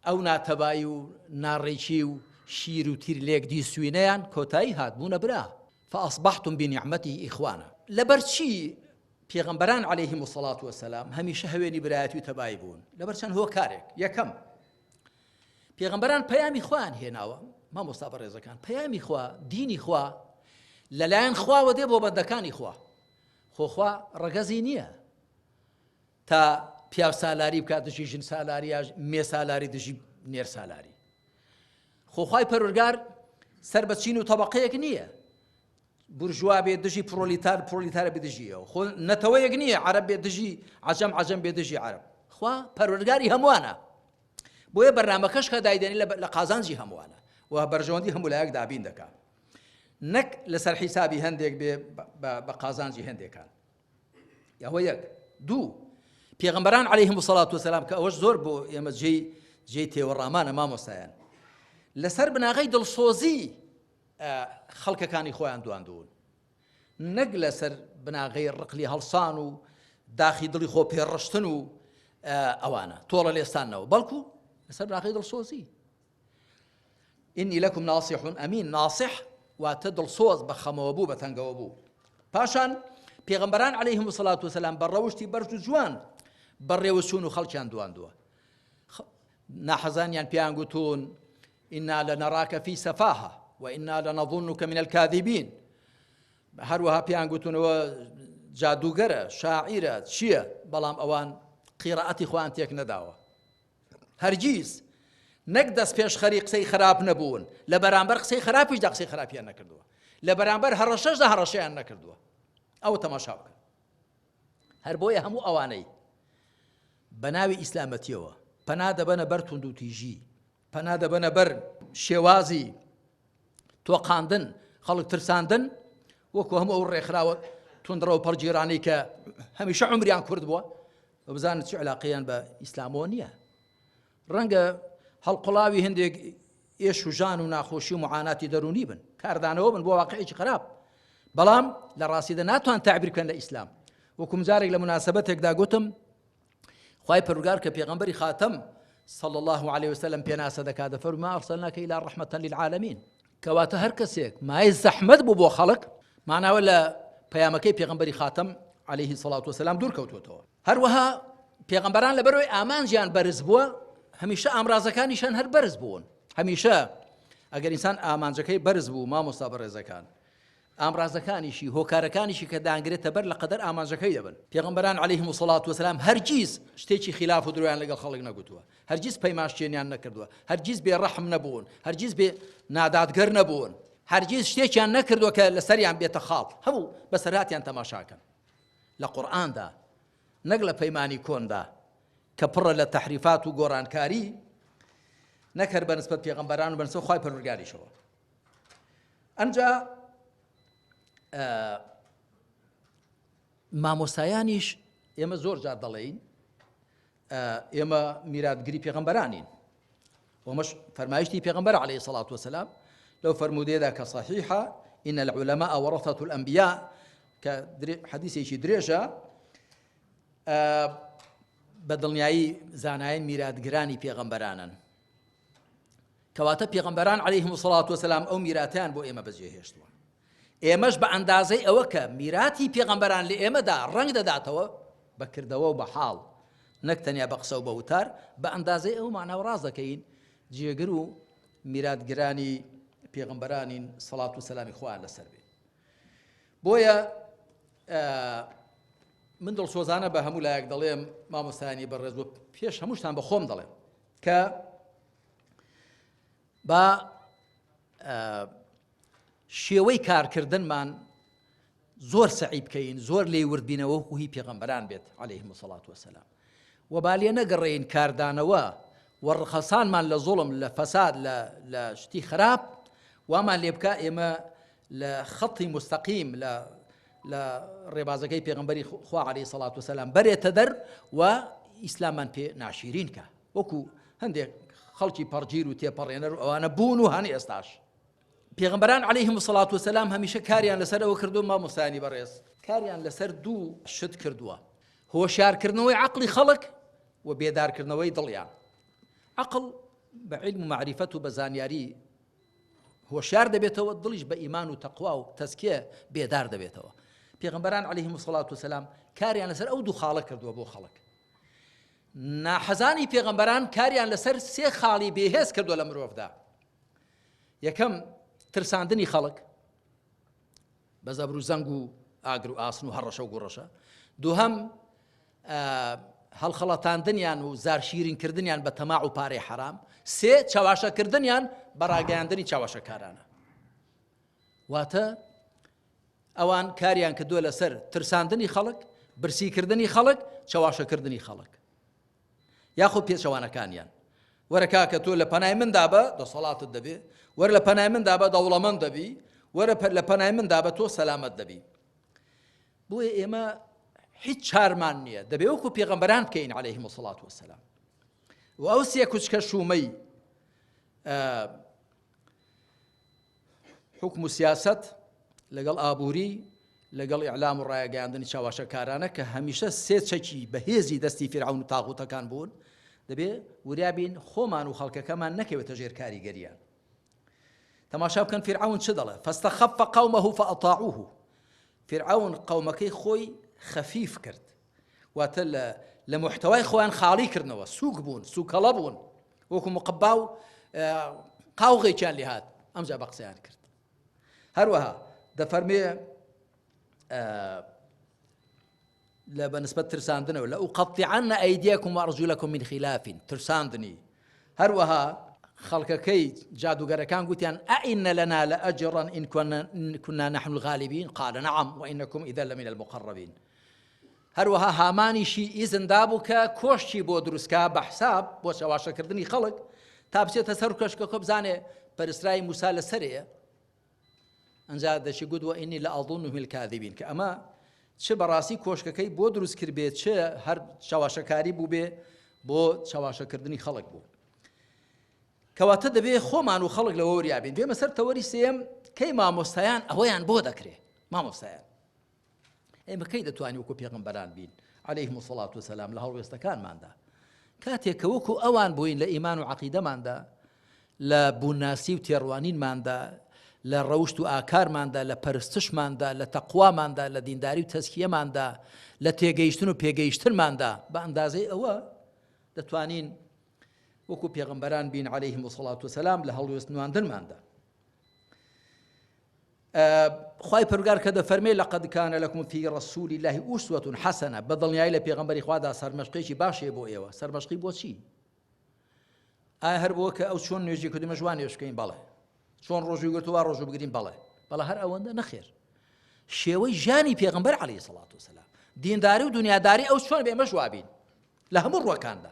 [SPEAKER 1] ئەو ناتەبایی و ناڕێکی و شیر و تیر لێک دی سوینەیان کۆتایی هات بوونە برا فأصبحتم بنعمته إخوانا لەبەرچی پێغەمبەران عەلەیهیم الصەڵات وەسەلام هەمیشە هەوێنی برایەتی و تەبایی بوون لەبەرچەند هۆکارێک یەکەم پێغەمبەران پەیامی خوان هێناوە مامۆستا بەڕێزەکان پەیامی خوا دینی خوا لەلایەن خواوە دێ بۆ بەندەکانی خوا خۆخوا ڕەگەزی نییە تا پیاو سالاری بکات دژی ژن سالاری یا مێ سالاری دژی نێر سالاری خۆخوای پەروەردگار سەر بەچین و تەبەقەیەک نییە بورژوا بێ دژی پرۆلیتارە بێ دژیەوە خۆ نەتەوەیەک نییە عەرەب بێ دژی عەجەم بێ دژی عەرەب خوا پەروەردگاری هەمووانە بۆیە بەرنامەکەش کە دایدێنی لە قازانجی هەمووانە و بەرژەوەندی هەموو لایەک دابین دەکات نەک لەسەر حیسابی هەندێک بێ بە قازانجی هەندێکان یاوە یەک دوو پێغەمبەران عەلەیهیم الصەڵات وەسەلام کە ئەوەش زۆر بۆ ئێمە جێی تێوەڕامانە مامۆستایان لەسەر بناغەی دڵسۆزی خەڵکەکانی خۆیان دواندوون نەک لەسەر بناغەی ڕقلی هەڵسان و داخی دڵی خۆ پێڕشتن و ئەوانە تۆڵە لێستانەوە بەڵکو لەسەر بناغەی دڵسۆزی إني لكم ناصح أمين. ناصح واتدل صوز بخموبو بتنقوبو باشان پیغمبران عليهم الصلاة والسلام بروشتي برج جوان بريوسون خلچان دوان دوا ناحزان يعني بيانغوتون إنا لنراك في سفاهة وإنا لنظنك من الكاذبين هروها بيانغوتون جادوگرە شاعیرە چییە بەڵام ئەوان قیرەعەتی خۆیان تێک نەداوە هەرگیز نەک دەست پێشخەری قسەی خراپ نەبوون لە بەرامبەر قسەی خراپیشدا قسەی خراپیان نەکردووە لە بەرامبەر هەڕەشەشدا هەڕەشەیان نەکردووە ئەوە تەماشا بکەن هەر بۆیە هەموو ئەوانەی بە ناوی ئیسلامەتیەوە پەنا دەبەنە بەر توند و تیژی پەنا دەبەنە بەر شێوازی تۆقاندن خەڵک ترساندن وەکو هەموو ئەو ڕێکخراوە تندرە و پەرگیرانەی کە هەمیشە عومریان کورد بووە بزانن چ علاقەیان بە ئیسلامەوە نییە ڕەنگە هەڵقوڵاوی هەندێک ئێش و ژان و ناخۆشی و معاناتی دەرونی بن کاردانەوە بن بۆ واقعێکی خراپ بەڵام لە ڕاستیدا ناتوان تعبیر بکەن لە ئیسلام وەکو جارێک لە مناسبەتێکدا گوتم خوای پەروەردگار کە پێغەمبەری خاتەم صلى الله عليه وسلم پێناسە دەکات دەفەرمێ ما أرسلناك إلا رحمة للعالمين کەواتە هەر کەسێک مای زەحمەت بوو بۆ خەڵک معناوە لە پەیامەکەی پێغەمبەری خاتەم عليه الصلاة والسلام دوور کەوتوتەوە هەروەها پێغەمبەران لەبەرەوەی ئامانجیان بەرز بووە هەمیشە ئامرازەکانیشان هەر بەرز بوون هەمیشە ئەگەر ئینسان ئامانجەکەی بەرز بوو مامۆستا بەڕێزەکان ئامرازەکانیشی هۆکارەکانیشی کە دانگرێتە بەر لە قەدەر ئامانجەکەی دەبن پێغەمبەران عليهم الصلاة والسلام هەرگیز شتێکی خلاف و درویان لەگەڵ خەڵک نەگوتووە هەرگیز پەیماشتێنیان نەکردووە هەرگیز بێڕەحم نەبوون هەرگیز بێ نادادگەر نەبوون هەرگیز شتێکیان نەکردووە کە لەسەریان بێتە خاڵ هەموو بەسەرهاتیان تەماشاکەن لە قورئاندا نەک لە پەیمانی کۆندا کە پڕە لە تەحریفات و گۆڕانکاری نەکرد بەنسبەت پێغەمبەران و بەنسبەت خوای پەروەردگاریشەوە ئەنجا مامۆستایانیش ئێمە زۆر جار دەڵێین ئێمە میراتگری پێغەمبەرانین ومەش فەرمایشتی پێغەمبەر عليه الصلاة والسلام لو فرمودێدا کە صحیحە إن العلماء ورثة الأنبياء کە حەدیثێکی درێژە بەدڵنیایی زانایان میراتگرانی پێغەمبەرانن کەواتە پێغەمبەران عليهم الصلاة والسلام ئەو میراتیان بۆ ئێمە بەجێهێشتووە ئێمەش بە ئەندازەی ئەوە کە میراتی پێغەمبەران لە ئێمەدا ڕەنگ دەداتەوە بەکردەوە و بە حاڵ نەک تەنیا بە قسە و بە وتار بە ئەندازەی ئەو معناو ڕاز دەکەین جێگر و میراتگرانی پێغەمبەرانین سەڵات و سەلامی خوایان لەسەر بێ بۆیە من دڵسۆزانە بە هەموو لایەک دەڵێم مامۆستایانی بەڕێز بۆ پێش هەمووشتان بە خۆم دەڵێم کە بە شێوەی کارکردنمان زۆر سعی بکەین زۆر لێی وردبینەوە و هی پێغەمبەران بێت عليهم الصلاة والسلام و با لێ نەگەڕێین کاردانەوە وەڕخەسانمان لە زوڵم لە فەساد لە شتی خراپ وامان لێ بکە ئێمە لە خەڵی مستەقیم لە ڕێبازەکەی پێغەمبەری خوا عليه الصلاة والسلام بەرێتە دەر و ئیسلامان پێ ناشیرین کە وەکو هەندێک خەڵکی پەرگیر و تێپەڕێنەر و ئەوانە بوون و هەنی ئێستاش پێغەمبەران عليهم الصلاة والسلام هەمیشە کاریان لەسەر ئەوە کردو مامۆستایانی بەڕێز کاریان لەسەر دوو شت کردووە هۆشیارکردنەوەی عەقڵی خەڵک و بێدارکردنەوەی دڵیان عەقڵ بە عیلم و معریفەت و بە زانیاری هۆشیار دەبێتەوە دڵیش بە ئیمان و تەقوا و تەزکیە بێدار دەبێتەوە پێغەمبەران عليهم الصلاة والسلام کاریان لەسەر ئەو دوو خاڵە کردووە بۆ خەڵک ناحەزانی پێغەمبەران کاریان لەسەر سێ خاڵی بێهێز کردووە لە مرۆڤدا یەکەم ترساندنی خەڵک بە زەبر و زەنگ و ئاگر و ئاسن و هەڕەشە و گوڕەشە دووهەم هەڵخەڵەتاندنیان و زارشیرینکردنیان بە تەماع و پارەی حەرام سێ چاواشەکردنیان بە ڕاگەیاندنی چاواشەکارانە واتە ئەوان کاریان کردووە لەسەر ترساندنی خەڵک برسیکردنی خەڵک چاواشەکردنی خەڵک یاخۆ پێچەوانەکانیان وەرە کاکە تۆ لە پەنای مندا بە دەسەڵاتت دەبێ وەرە لە پەنای مندا بە دەوڵەمەند دەبی وەرە لە پەنای مندا بە تۆ سەلامەت دەبی بۆیە ئێمە هیچ چارمان نییە دەبێ وەکو پێغەمبەران بکەین عليهم الصلاة والسلام و ئەو سێ کوچکە شومەی حکم و سیاست لەگەڵ ئابووری لەگەڵ ئیعلام و ڕایەگەیاندنی چاواشەکارانە کە هەمیشە سێ چەکی بەهێزی دەستی فیرعون و تاغوتەکان بوون دەبێ وریابین خۆمان و خەڵکەکەمان نەکەوێتە ژێر کاریگەریان تەماشا بکەن فرعون چ دەڵێ فاستخف قومه فأطاعوه فرعون قومەکەی خۆی خەفیف کرد واتە لە محتەوای خۆیان خاڵی کردنەوە سووک بوون سووکەڵە بوون وەکو مقبا و قاوغێکیان لێ هات ئەمجا بە قسەیان کرد هەروەها دەفەرمێ لا بنسبة ترساندنا ولا أقطعن أيديكم وأرجلكم من خلاف ترساندني هروها خلقكي جادو غركان قلت يعني أئن لنا لأجرا إن كنا نحن الغالبين قال نعم وإنكم إذا لمن المقربين هروها هاماني شي إذن دابك كوشي بودرسكا بحساب وشواشا كردني خلق تابسي تسركش كبزاني برسراي موسى لسرية أنجا دشي قد وإني لأظنهم الكاذبين كأما چه بەڕاستی کۆشکەکەی بۆ دروست کرد بێت چه هەر چاواشەکاری بوو بێ بۆ چاواشەکردنی خەڵک بوو کەواتە دەبێ خۆمان و خەڵک لەوە وەریابین بێمە سەر تەوەری سێم کەی مامۆستایان ئەوەیان بۆ دەکرێ مامۆستایان ئێمە کەی دەتوانین وەکو پێغەمبەران بین عەلەیهیمو سەڵات وسەلام لە هەڵوێستەکانماندا کاتێک کە وەکو ئەوان بووین لە ئیمان و عەقیدەماندا لە بووناسی و تێڕوانینماندا لە ڕەوشت و ئاکارماندا لە پەرستشماندا لە تەقواماندا لە دینداری و تەزکیەماندا لە تێگەیشتن و پێگەیشتنماندا بە ئەندازەی ئەوە دەتوانین وەکو پێغەمبەران بین عەلەیهیمو سەڵات وسەلام لە هەڵوێست نواندنماندا خوای پەروەردگار کە دەفەرمێ لەقەد کانە لەکم فی ڕەسوولی اللهی ئوسوەتون حەسەنە بەدڵنیایی لە پێغەمبەری خوادا سەرمەشقێکی باشێ بۆ ئێوە سەرمەشقی بۆ چی ئایا هەر بۆ کە ئەو چۆن نوێژی کردومە جوان نوێژ بکەین بەڵێ چۆن ڕۆژوی گرتووە ڕۆژوو بگرین بەڵێ هەر ئەوەندە نەخێر شێوەی ژیانی پێغەمبەر عەلەیهی سەڵات وسەلام دینداری و دنیاداری ئەو چۆن بێمە جوابین لە هەموو ڕوەکاندا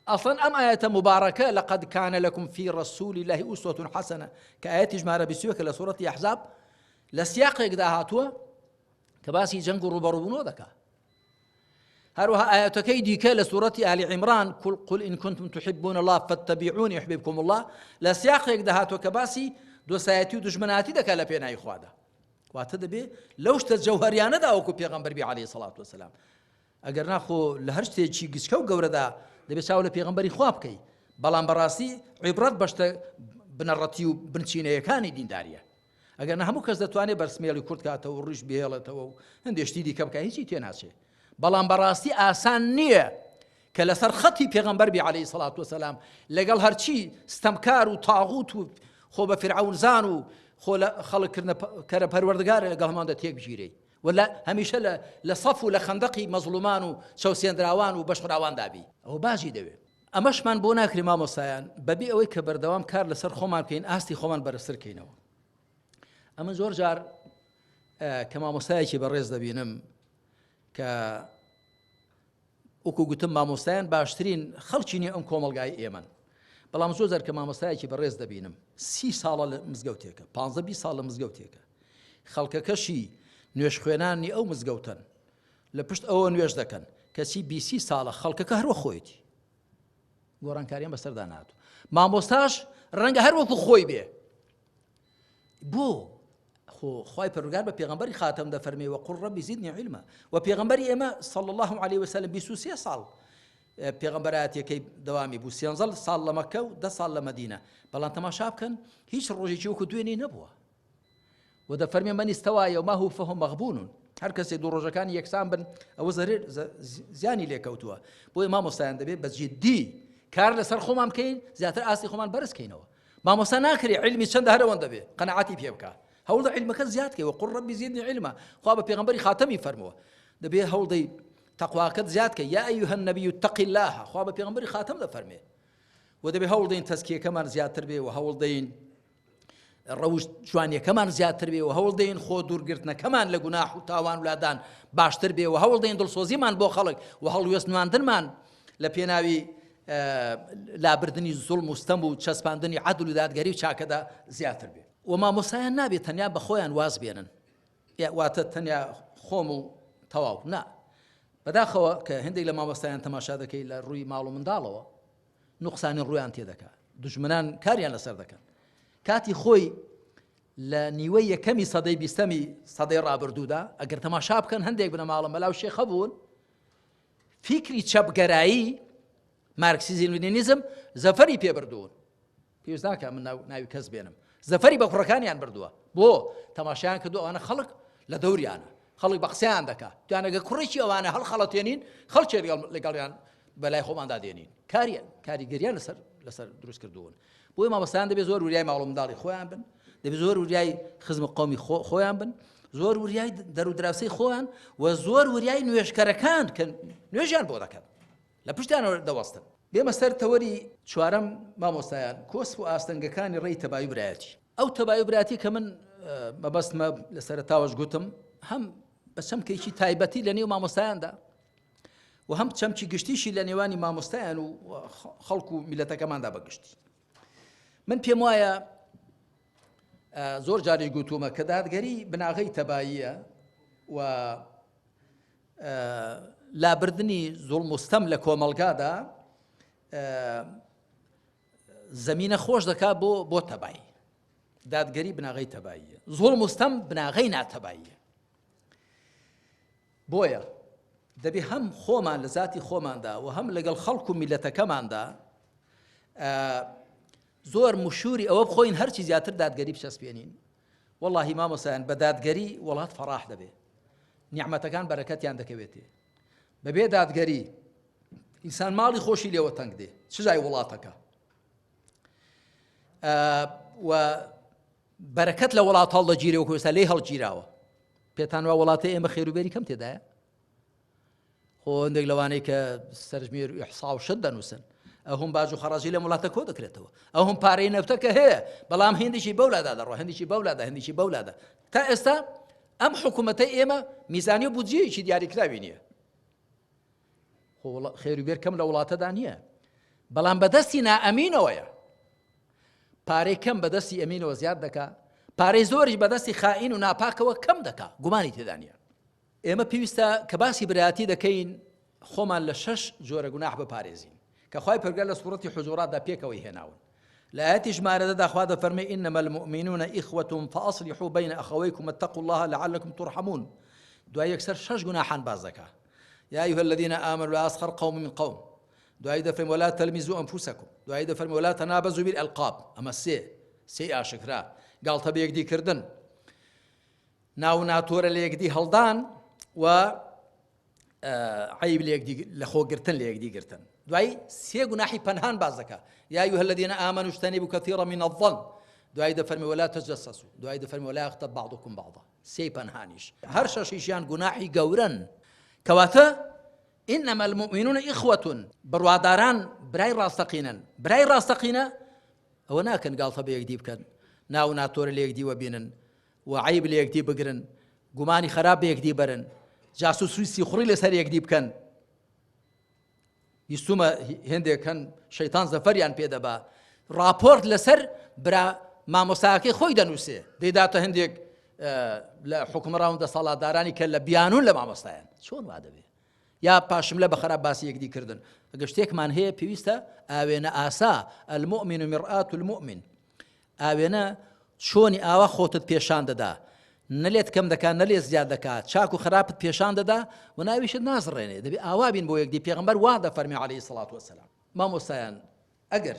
[SPEAKER 1] ئەسڵەن ئەم ئاەتە مبارەکە لەقەد کانە لەکم فی ڕەسوولی اللهی ئوسوەتون حەسەنە کە ئاەتی ژمارە 21 لە سوورەتی ئەحزاب لە سیاقێکدا هاتووە کە باسی جەنگ و ڕوبەڕووبوونەوە دەکات هەروەها ئاەتەکەی دیکە لە سوورەتی ئالی عیمران قل إن كنتم تحبون الله فاتبعوني يحببكم الله لە سیاقێکدا هاتووە کە باسی دۆسایەتی و دژمناتی دەکات لە پێناوی خوادا واتە دەبێ لەو شتە جەوهەریانەدا وەکو پێغەمبەر بی عەلەیهی سەڵات وسەلام ئەگەر ناخۆ لە هەر شتێکی گچکە و گەورەدا دەبێت چاو لە پێغەمبەری خوا بکەی بەڵام بەڕاستی عیبرەت بە شتە بنەڕەتی و بنچینەیەکانی دینداریە ئەگەر نە هەموو کەس دەتوانێت بەرسمێڵی کورد کاتەوە و ڕیش بهێڵێتەوە و هەندێک شتی دیکە بکە هیچی تێناچێ بەڵام بەڕاستی ئاسان نییە کە لەسەر خەتی پێغەمبەر بی عەلەیهی سەڵات وسەلام لەگەڵ هەرچی ستەمکار و تاغوت و خۆ بە فرعون زان و خۆ لە خەڵکردنە کەرە پەروەردگارە لەگەڵ هەماندا تێک بگیرێ ولا هەمیشە لە سەف و لە خەندەقی مەزلومان و چەوسێنراوان و بەشڕاوان دابی ئەوە باجی دەوێت ئەمەشمان بۆ ناکری مامۆستایان بەبێ ئەوەی کە بەردەوام کار لەسەر خۆمان بکەین ئاستی خۆمان بەرزترکەینەوە ئەمە زۆر جار کە مامۆستایەکی بەڕێز دەبینم کە وەکو گوتم مامۆستایان باشترین خەڵکی نیە ئەم کۆمەڵگای ئێمەن بەڵام زۆر جار کە مامۆستایەکی بەڕێز دەبینم 30 ساڵە لە مزگەوتێکە 15-20 ساڵ لە مزگەوتێکە خەڵکەکەشی نوێژ خوێنانی ئەو مزگەوتن لە پشت ئەوە نوێژ دەکەن کەسی 20 ساڵە خەڵکەکە هەروە خۆیەتی گۆڕانکاریان بەسەردا نهاتوو مامۆستاش ڕەنگە هەر وەکو خۆی بێ بۆ خوای پەروەردگار بە پێغەمبەری خاتەم دەفەرمێ وەقل ڕەبی زیدنی عیلما و پێغەمبەری ئێمە صلی الله علیه وسلم 23 ساڵ پێغەمبەرایەتیەکەی دەوامی بوو 13 ساڵ لە مەککە و 10 ساڵ لە مەدینە بەڵام تەماشا بکەن هیچ ڕۆژێکی وەکو دوێنێ نەبووە و دەفەرمێ من استەوا یەومەه فهم مەغبون هەر کەسێک دوو ڕۆژەکانی یەکسان بن ئەوە زیانی لێکەوتووە بۆیە مامۆستایان دەبێت بە جددی کار لەسەر خۆمان بکەین زیاتر ئاستی خۆمان بەرزکەینەوە مامۆستا ناکرێ علمی چەندە هەرەوەندە بێ قەنەعەتی پێ بکات هەوڵدە علمەکە زیاد کەی وەقل ڕەبی زیدنی عیلما خوا بە پێغەمبەری خاتەمی فەرمووە دەبێ هەوڵدەی تەقواکەت زیاد کەی یا ئەیها النەبی اتق الله خوا بە پێغەمبەری خاتەم دەفەرمێ و دەبێ هەوڵدەین تەزکیەکەمان زیاتر بێ و هەوڵدەین ڕەوشت جوانیەکەمان زیاتر بێ و هەوڵدەین خۆ دوورگرتنەکەمان لە گوناح و تاوان و لادان باشتر بێ و هەوڵدەین دڵسۆزیمان بۆ خەڵک و هەڵوێستنواندنمان لە پێناوی لابردنی زوڵم و ستەم و چەسپاندنی عەدل و دادگەری و چاکەدا زیاتر بێ و مامۆستایان نابێت تەنیا بە خۆیان واز بێنن واتە تەنیا خۆم و تەواو نا بەداخەوە کە هەندێک لە مامۆستایان تەماشا دەکەی لە ڕووی ماڵ و منداڵەوە نوقسانی ڕوویان تێدەکات دژمنان کاریان لەسەر دەکەن کاتی خۆی لە نیوەی یەکەمی سەدەی بیستەمی سەدەی ڕابردوودا ئەگەر تەماشا بکەن هەندێک بنە ماڵە مەلاو شێخە بوون فیکری چەپگەرایی مارکسیزم لێنینیزم زەفەری پێبردوون پێویست ناکە من ناوی کەس بێنم زەفەری بە کوڕەکانیان بردووە بۆ تەماشایان کردو ئەوانە خەڵک لە دەوریانە خەڵک بە قسەیان دەکات دوانەگە کوڕێکی ئەوانە هەڵخەڵەتێنین خەڵکی لەگەڵیان بەلای خۆماندا دێنین کاریگەریان لەسەر دروست کردوون بۆی مامۆستایان دەبێت زۆر وریای ماڵ و منداڵی خۆیان بن دەبێت زۆر وریای خزم قەومی خۆیان بن زۆر وریای دەرودراوسەی خۆیان و زۆر وریای نوێژکەرەکان کە نوێژیان بۆ دەکەن لە پشتیانەوە دەوەستن بێمە سەر تەوەری چوارەم مامۆستایان کۆسپ و ئاستەنگەکانی ڕێی تەبای و برایەتی ئەو تەبای و برایەتی کە من مەبەستمە لە سەرەتاوەش گوتم هەم بە چەمکێکی تایبەتی لە نێو مامۆستایاندا و هەم چەمکی گشتیشی لە نێوانی مامۆستایان و خەڵک و میلەتەکەماندا بەگشتی من پێم وایە زۆر جاری گوتومە کە دادگەری بناغەی تەباییە و لابردنی زوڵم و ستەم لە کۆمەڵگادا زەمینە خۆش دەکات بۆ تەبایی دادگەری بناغەی تەباییە زوڵم و ستەم بناغەی ناتەباییە بۆیە دەبێ هەم خۆمان لە ذاتی خۆماندا و هەم لەگەڵ خەڵک و میلەتەکەماندا زۆر مشوری ئەوە بخۆین هەرچی زیاتر دادگەری بچەسپێنین وەڵڵاهی مامۆستایان بە دادگەری وڵات فەڕاح دەبێ نیعمەتەکان بەرەکەتیان دەکەوێتێ بەبێ دادگەری ئینسان ماڵی خۆشی لێوە تەنگ دێ چ جای وڵاتەکە و بەرەکەت لە وڵات هەڵدەگیرێ و کۆستا لێ هەڵگیراوە پێتان وا وڵاتی ئێمە خێروبێری کەم تێدایە خۆ هەندێک لەوانەی کە سەرژمێر و ئیحسا و شت دەنووسن ئەوهم باج و خەڕاجی لە وڵاتە کۆ دەکرێتەوە ئەوهم پارەی نەفتەکە هەیە بەڵام هێندێکی بەولادا دەڕۆ هەندێکی بەولادا تا ئێستا ئەم حکوومەتەی ئێمە میزانی و بودجەیەکی دیاریکراوی نییە خێروبێر کەم لە وڵاتەدا نییە بەڵام بەدەستی نائەمینەوەیە پارەی کەم بەدەستی ئەمینەوە زیاد دەکا پارەی زۆریش بەدەستی خائین و ناپاکەوە کەم دەکا گومانی تێدا نییە ئێمە پێویستە کە باسی برایەتی دەکەین خۆمان لە 6 جۆرە گوناح بپارێزین کە خوای پەروەردگار لە سوورەتی حوجوراتدا پێکەوەی هێناون لە ئاەتی ژمارەدەدا خوا دەفەرمێ ئینەمە المؤمنون ئیخوة فأصلحوا بین أخویکم واتقوا الله لعلكم ترحمون دوای یەکسەر 6 گوناحان باز دەکا يا أيها الذين آمنوا لا يسخر قوم من قوم دوای دەفەرمێ ولا تلمزوا أنفسكم دوای دەفەرمێ ولا تنابزوا بالألقاب ئەمە سێ ئاشکرا گاڵتە بە یەکدیکردن ناو ناتۆرە لە یەکدی هەڵدان و عیب لە خۆگرتن لە یەکدیگرتن دوای سێ گوناحی پەنهان باز دەکا يا أيها الذين آمنوا اجتنبوا كثيرا من الظن دوای دەفەرمێ ولا تجسسوا دوای دەفەرمێ ولا يغتب بعضكم بعضا سێ پەنهانیش هەر شەشیشیان گوناحی گەورن کەواتە إنما المؤمنون إخوة بڕواداران برای ڕاستەقینە ئەوە ناکەن گاڵتە بە یەکدی بکەن ناو ناتۆرە لە یەکدی وەبینن و عیب لە یەکدی بگرن گومانی خراپ بە یەکدی بەرن جاسووسی خوڕی لەسەر یەکدی بکەن بیستومە هێندێک هەن شەیتان زەفەریان پێدەبا راپۆرت لەسەر برا مامۆستاکەی خۆی دەنووسێ دەیداتە هەندێک لە حکومڕان و دەسەڵاتدارانی کە لە بیانون لە مامۆستایان چۆن وا دەبێ یا پاشم لە بەخراپ باسی یەکدی کردن ئەگەر شتێکمان هەیە پێویستە ئاوێنە ئاسا المؤمن مرآة المؤمن ئاوێنە چۆنی ئاوا خۆتت پێشان دەدا نەلێت کەم دەکات نەلێت زیاد دەکات چاک و خراپت پێشان دەدا و ناویشت نازڕێنێ دەبێ ئاوا بین بۆ یەکدی پێغەمبەر وا دەفەرمێ عەلەیهی سەڵات وەسەلام مامۆستایان ئەگەر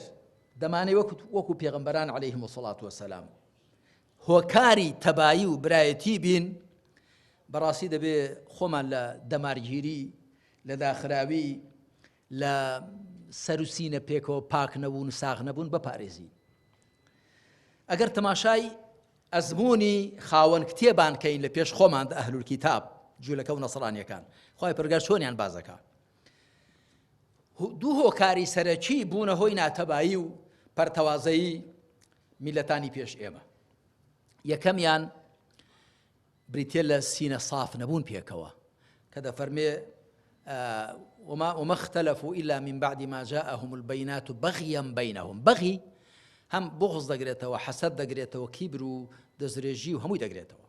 [SPEAKER 1] دەمانەی وەکو پێغەمبەران عەلەیهیم وسەڵات وەسەلام هۆکاری تەبایی و برایەتی بین بەڕاستی دەبێ خۆمان لە دەمارگیری لە داخراوی لە سەروسینە پێکەوە پاک نەبوون و ساغ نەبوون بپارێزی ئەگەر تەماشای ئەزمموی خاوەن کتێبان کەین لە پێش خۆمان ئەهل الکیتاب جوولەکە و نەسڕانیەکان خوای پەروەردگار چۆنیان باز دەکا دوو هۆکاری سەرەکی بوونە هۆی ناتەبایی و پەرتەوازەیی میلەتانی پێش ئێمە یەکەمیان بریتێ لە سینە صاف نەبوون پێکەوە کە دەفەرمێ وما اختلفوا إلا من بعد ما جاءهم البينات بغيا بينهم بغي هم بغض دەگرێتەوە حەسەد دەگرێتەوە کیبر و دەزرێژی و هەمووی دەگرێتەوە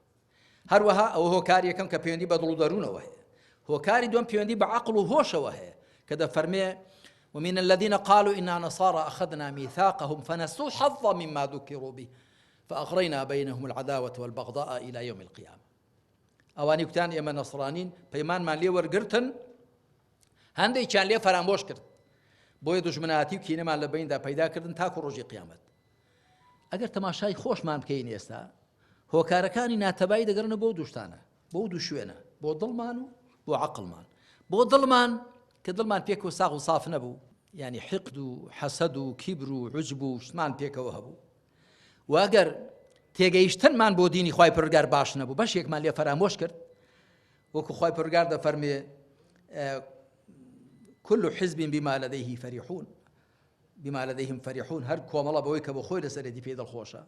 [SPEAKER 1] هەروەها ئەوە هۆکاری یەکەم کە پەیوەندی بە دڵ و دەروونەوە هەیە هۆکاری دووەم پەیوەندی بە عەقڵ و هۆشەوە هەیە کە دەفەرمێ ومن الذين قالوا إنا نصارى أخذنا ميثاقهم فنسوا حظا مما ذكروا به فأغرينا بينهم العداوة والبغضاء إلى يوم القيامة ئەوانی کوتیان ئێمە نەسڕانین پەیمانمان لێ وەرگرتن هەندێکیان لێ فەرامۆش کرد بۆیە دوژمنایەتی و کینەمان لە بەیندا پەیدا کردن تاکو ڕۆژی قیامەت ئەگەر تەماشای خۆشمان بکەین ئێستا هۆکارەکانی ناتەبایی دەگەڕنە بۆ دووشتانە بۆ دوو شوێنە بۆ دڵمان و بۆ عەقڵمان بۆ دڵمان کە دڵمان پێکەوە ساغ و ساف نەبوو یعنی حقد و حەسەد و کیبر و عوجب و شتمان پێکەوە هەبوو واگەر تێگەیشتنمان بۆ دینی خوای پەروەردگار باش نەبوو بەشێکمان لێ فەرامۆش کرد وەکو خوای پەروەردگار دەفەرمێ كل حزب بما لديه فرحون بما لديهم فرحون هەر کۆمەڵە بەوەی کە بۆ خۆی لەسەرێتی پێی دڵخۆشە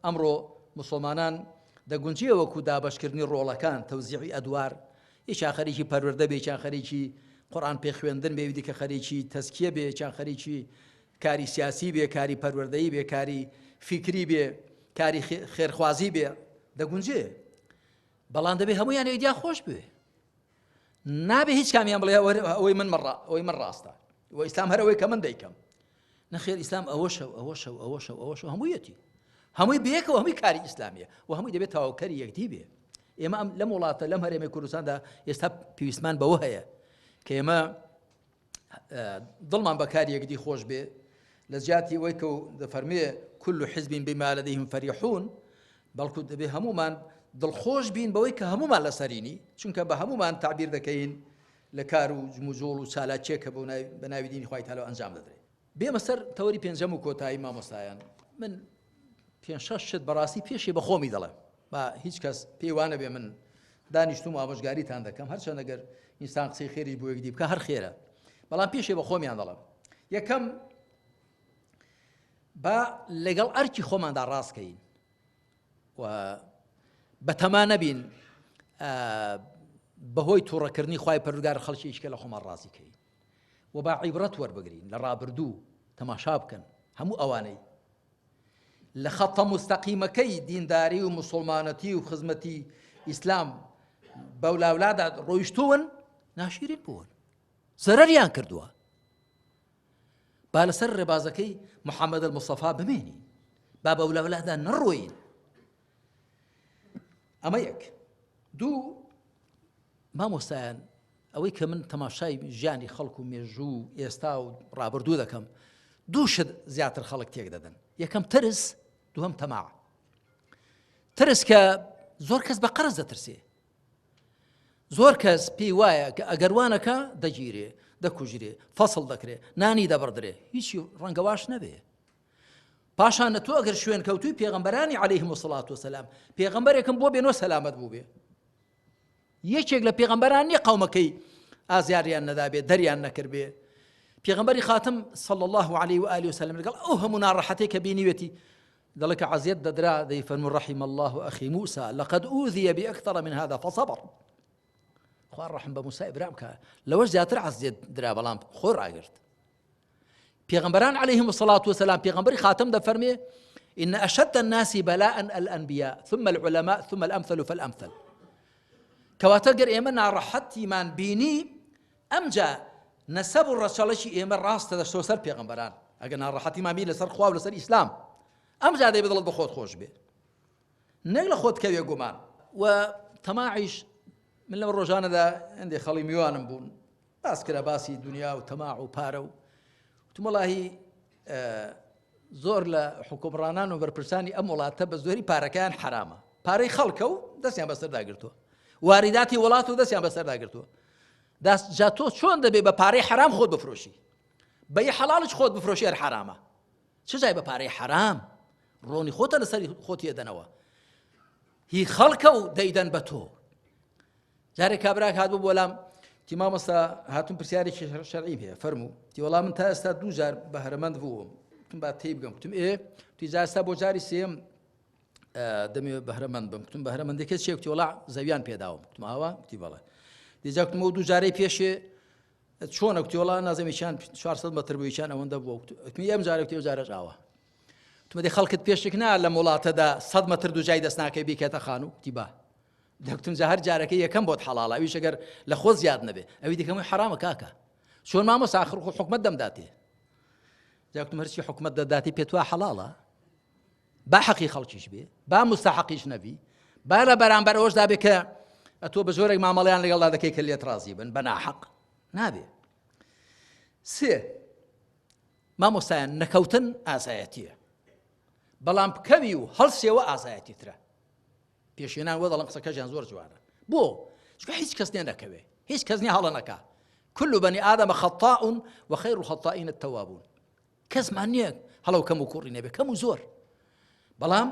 [SPEAKER 1] ئەمڕۆ مسلمانان دەگونجێ وەکو دابەشکردنی ڕۆڵەکان تەوزیعی ئەدوار هیچیان خەریکی پەروەردە بێ هیچیان خەریکی قورئان پێ خوێندن بێ دیکە خەریکی تەزکیە بێ هیچیان خەریکی کاری سیاسی بێ کاری پەروەردەیی بێ کاری فیکری بێ کاری خێرخوازی بێ دەگونجێ بەڵام دەبێ هەموویان ئیدیا خۆش بێ نابێ هیچ کامیان بڵێ ئەوەی من ڕاستە و ئیسلام هەر ئەوەی کە من دەیکەم نەخێر ئیسلام ئەوەشە هەموویەتی هەمووی بەیەکەوە هەمووی کاری ئیسلامیە و هەمووی دەبێت تەواوکەری یەکدی بێ ئێمە لەم وڵاتە لەم هەرێمی کوردستاندا ئێستا پێویستمان بەوە هەیە کە ئێمە دڵمان بە کاری یەکدی خۆش بێ لە جیاتی ئەوەی کە دەفەرمێ كل حزب بما لديهم فرحون بەڵکو دەبێ هەموومان دڵخۆش بین بەوەی کە هەموومان لەسەرینی چونکە بە هەموومان تعبیر دەکەین لە کار و جموجۆڵ و چالاکێکە بە ناوی دینی خوای تەعالی ئەنجام دەدرێت بێمە سەر تەوەری پێنجەم و کۆتایی مامۆستایان من پێنج شەش شت بەڕاستی پێشی بە خۆمی دەڵێم با هیچ کەس پێی وانە بێ من دانیشتوم و ئامۆژگاریتان دەکەم هەرچەند ئەگەر ئینسان قسەی خێری بۆ یەکدی بکە هەر خێرە بەڵام پێشی بە خۆمیان دەڵێم یەکەم با لەگەڵ ئەرکی خۆماندا ڕاستکەین و بەتەما نەبین بەهۆی تووڕەکردنی خوای پەروەردگار خەڵکی هیچکە لە خۆمان ڕازیکەین و با عیبرەت وەربگرین لە ڕابردوو تەماشا بکەن هەموو ئەوانەی لە خەتە مستەقیمەکەی دینداری و موسڵمانەتی و خزمەتی ئیسلام بەولاولادا ڕۆیشتوون ناشیرین بوون زەرەریان کردووە با لەسەر ڕێبازەکەی محەممەد الموستەفا بمێنین با بەولاولادا نەڕۆین ئەمە یەک دوو مامۆستایان ئەوەی کە من تەماشای ژیانی خەڵک و مێژوو ئێستا و ڕابردوو دەکەم دوو شت زیاتر خەڵک تێک دەدەن یەکەم ترس دووەم تەماع ترس کە زۆر کەس بە قەرز دەترسێ زۆر کەس پێی وایە کە ئەگەر وانەکە دەگیرێ دەکوژرێ فەسڵ دەکرێ نانی دەبڕدرێ هیچی ڕەنگەواش نەبێ پاشان تۆ ئەگەر شوێن کەوتوی پێغەمبەرانی عەلەیهیم السەڵات وسەلام پێغەمبەرێکم بۆ بێنەوە سەلامەت بوو بێ یەکێک لە پێغەمبەران نییە قەومەکەی ئازاریان نەدابێ دەریان نەکرد بێ پێغەمبەری خاتم صلی الله عليه وآله وسلم لەگەڵ ئەو هەموو ناڕەحەتەی کە بینیوێتی دەڵێ کە عەزیەت دەدرا دەیفەرموو رحم الله أخي موسى لقد أوذي بأكثر من هذا فصبر خوا ڕەحم بە موسای برام کە لەوەش زیاتر عەزیەت درا بەڵام خۆی ڕاگرت پێغەمبەران عەلەیهیم السەڵات وسەلام پێغەمبەری خاتم دەفەرمێ إن أشد الناس بلاء الأنبياء ثم العلماء ثم الأمثل فالأمثل کەواتە گەر ئێمە ناڕەحەتیمان بینی ئەمجا نەسەب و ڕەچەڵەکی ئێمە ڕاستە دەشتۆ سەر پێغەمبەران ئەگەر ناڕەحەتیمان بینی لەسەر خوا و لەسەر ئیسلام ئەمجا دەبێت دڵت بە خۆت خۆش بێ نەک لە خۆت کەوێ گومان و تەماعیش من لەم ڕۆژانەدا هەندێک خەڵی میوانم بوون باس کرا باسی دنیا و تەماع و پارە و وڵاهی زۆر لە حکومڕانان و بەرپرسانی ئەم وڵاتە بە زۆری پارەکەیان حرامە پارەی خەڵکە و دەستیان بەسەرداگرتووە واریداتی وڵات و دەستیان بەسەرداگرتووە جا تۆ چۆن دەبێ بە پارەی حرام خۆت بفرۆشی بە یە حەڵاڵش خۆت بفرۆشی هەر حرامە چ جای بە پارەی حرام ڕۆنی خۆتە لەسەری خۆتی ئەدەنەوە هی خەڵکە و دەیدەن بە تۆ جارێک کابراک هاتبوو بۆ لام تی مامۆستا هاتوون پرسیارێکی شەرعیم هەیە فەرموو تی وەڵام من تا ئێستا دوو جار بەهرەمەند بووم وتم با تێی بگەم وتم تی جا ئێستا بۆ جاری سێم دەمێ بەهرەمەند بم وتم بەهرەمەندەکەت چێ وتی وەڵا زەویان پێداوم وتم ئاوا وتی بەڵێ دیجا وتم ئەو دوو جارەی پێشێ چۆنە وتی وەڵا نازەمیشان 400 مەتر بوویشان ئەوەندە بووە وتمی ئەم جارە وتی ئەو جارەش ئاوا وتم دەی خەڵکت پێشێک نا لە وڵاتەدا 100 مەتر دوو جای دەست ناکەی بیکەتە خان و وتی با دەکتم جا هەر جارەکەی یەکەم بۆت حەڵاڵە ئەویش ئەگەر لە خۆ زیاد نەبێ ئەوی دیکەمەوەی حرامە کاکە چۆن مامۆستا ئاخر حکومەت دەمداتێ جاکتم هەرچی حکومەت دەداتی پێت وایە حەڵاڵە با حەقی خەڵکیش بێ با مستەحەقیش نەبی با لە بەرامبەر ئەوەشدا بێ کە ئەتۆ بە زۆرێک مامەڵەیان لەگەڵدا دەکەی کە لێت ڕازی بن بە ناحەق نابێ سێ مامۆستایان نەکەوتن ئاسایەتیە بەڵام بکەوی و هەڵسێەوە ئازایەتی ترە پێشێنان وە دەڵم قسەکەژیان زۆر جوانە بۆ چکە هیچ کەس نێ نەکەوێ هیچ کەس نییە هەڵە نەکا كل بني آدم خطاء وخير الخطائين التوابون کەسمان نییە هەڵەو کەم و کوڕی نەبێ کەم و زۆر بەڵام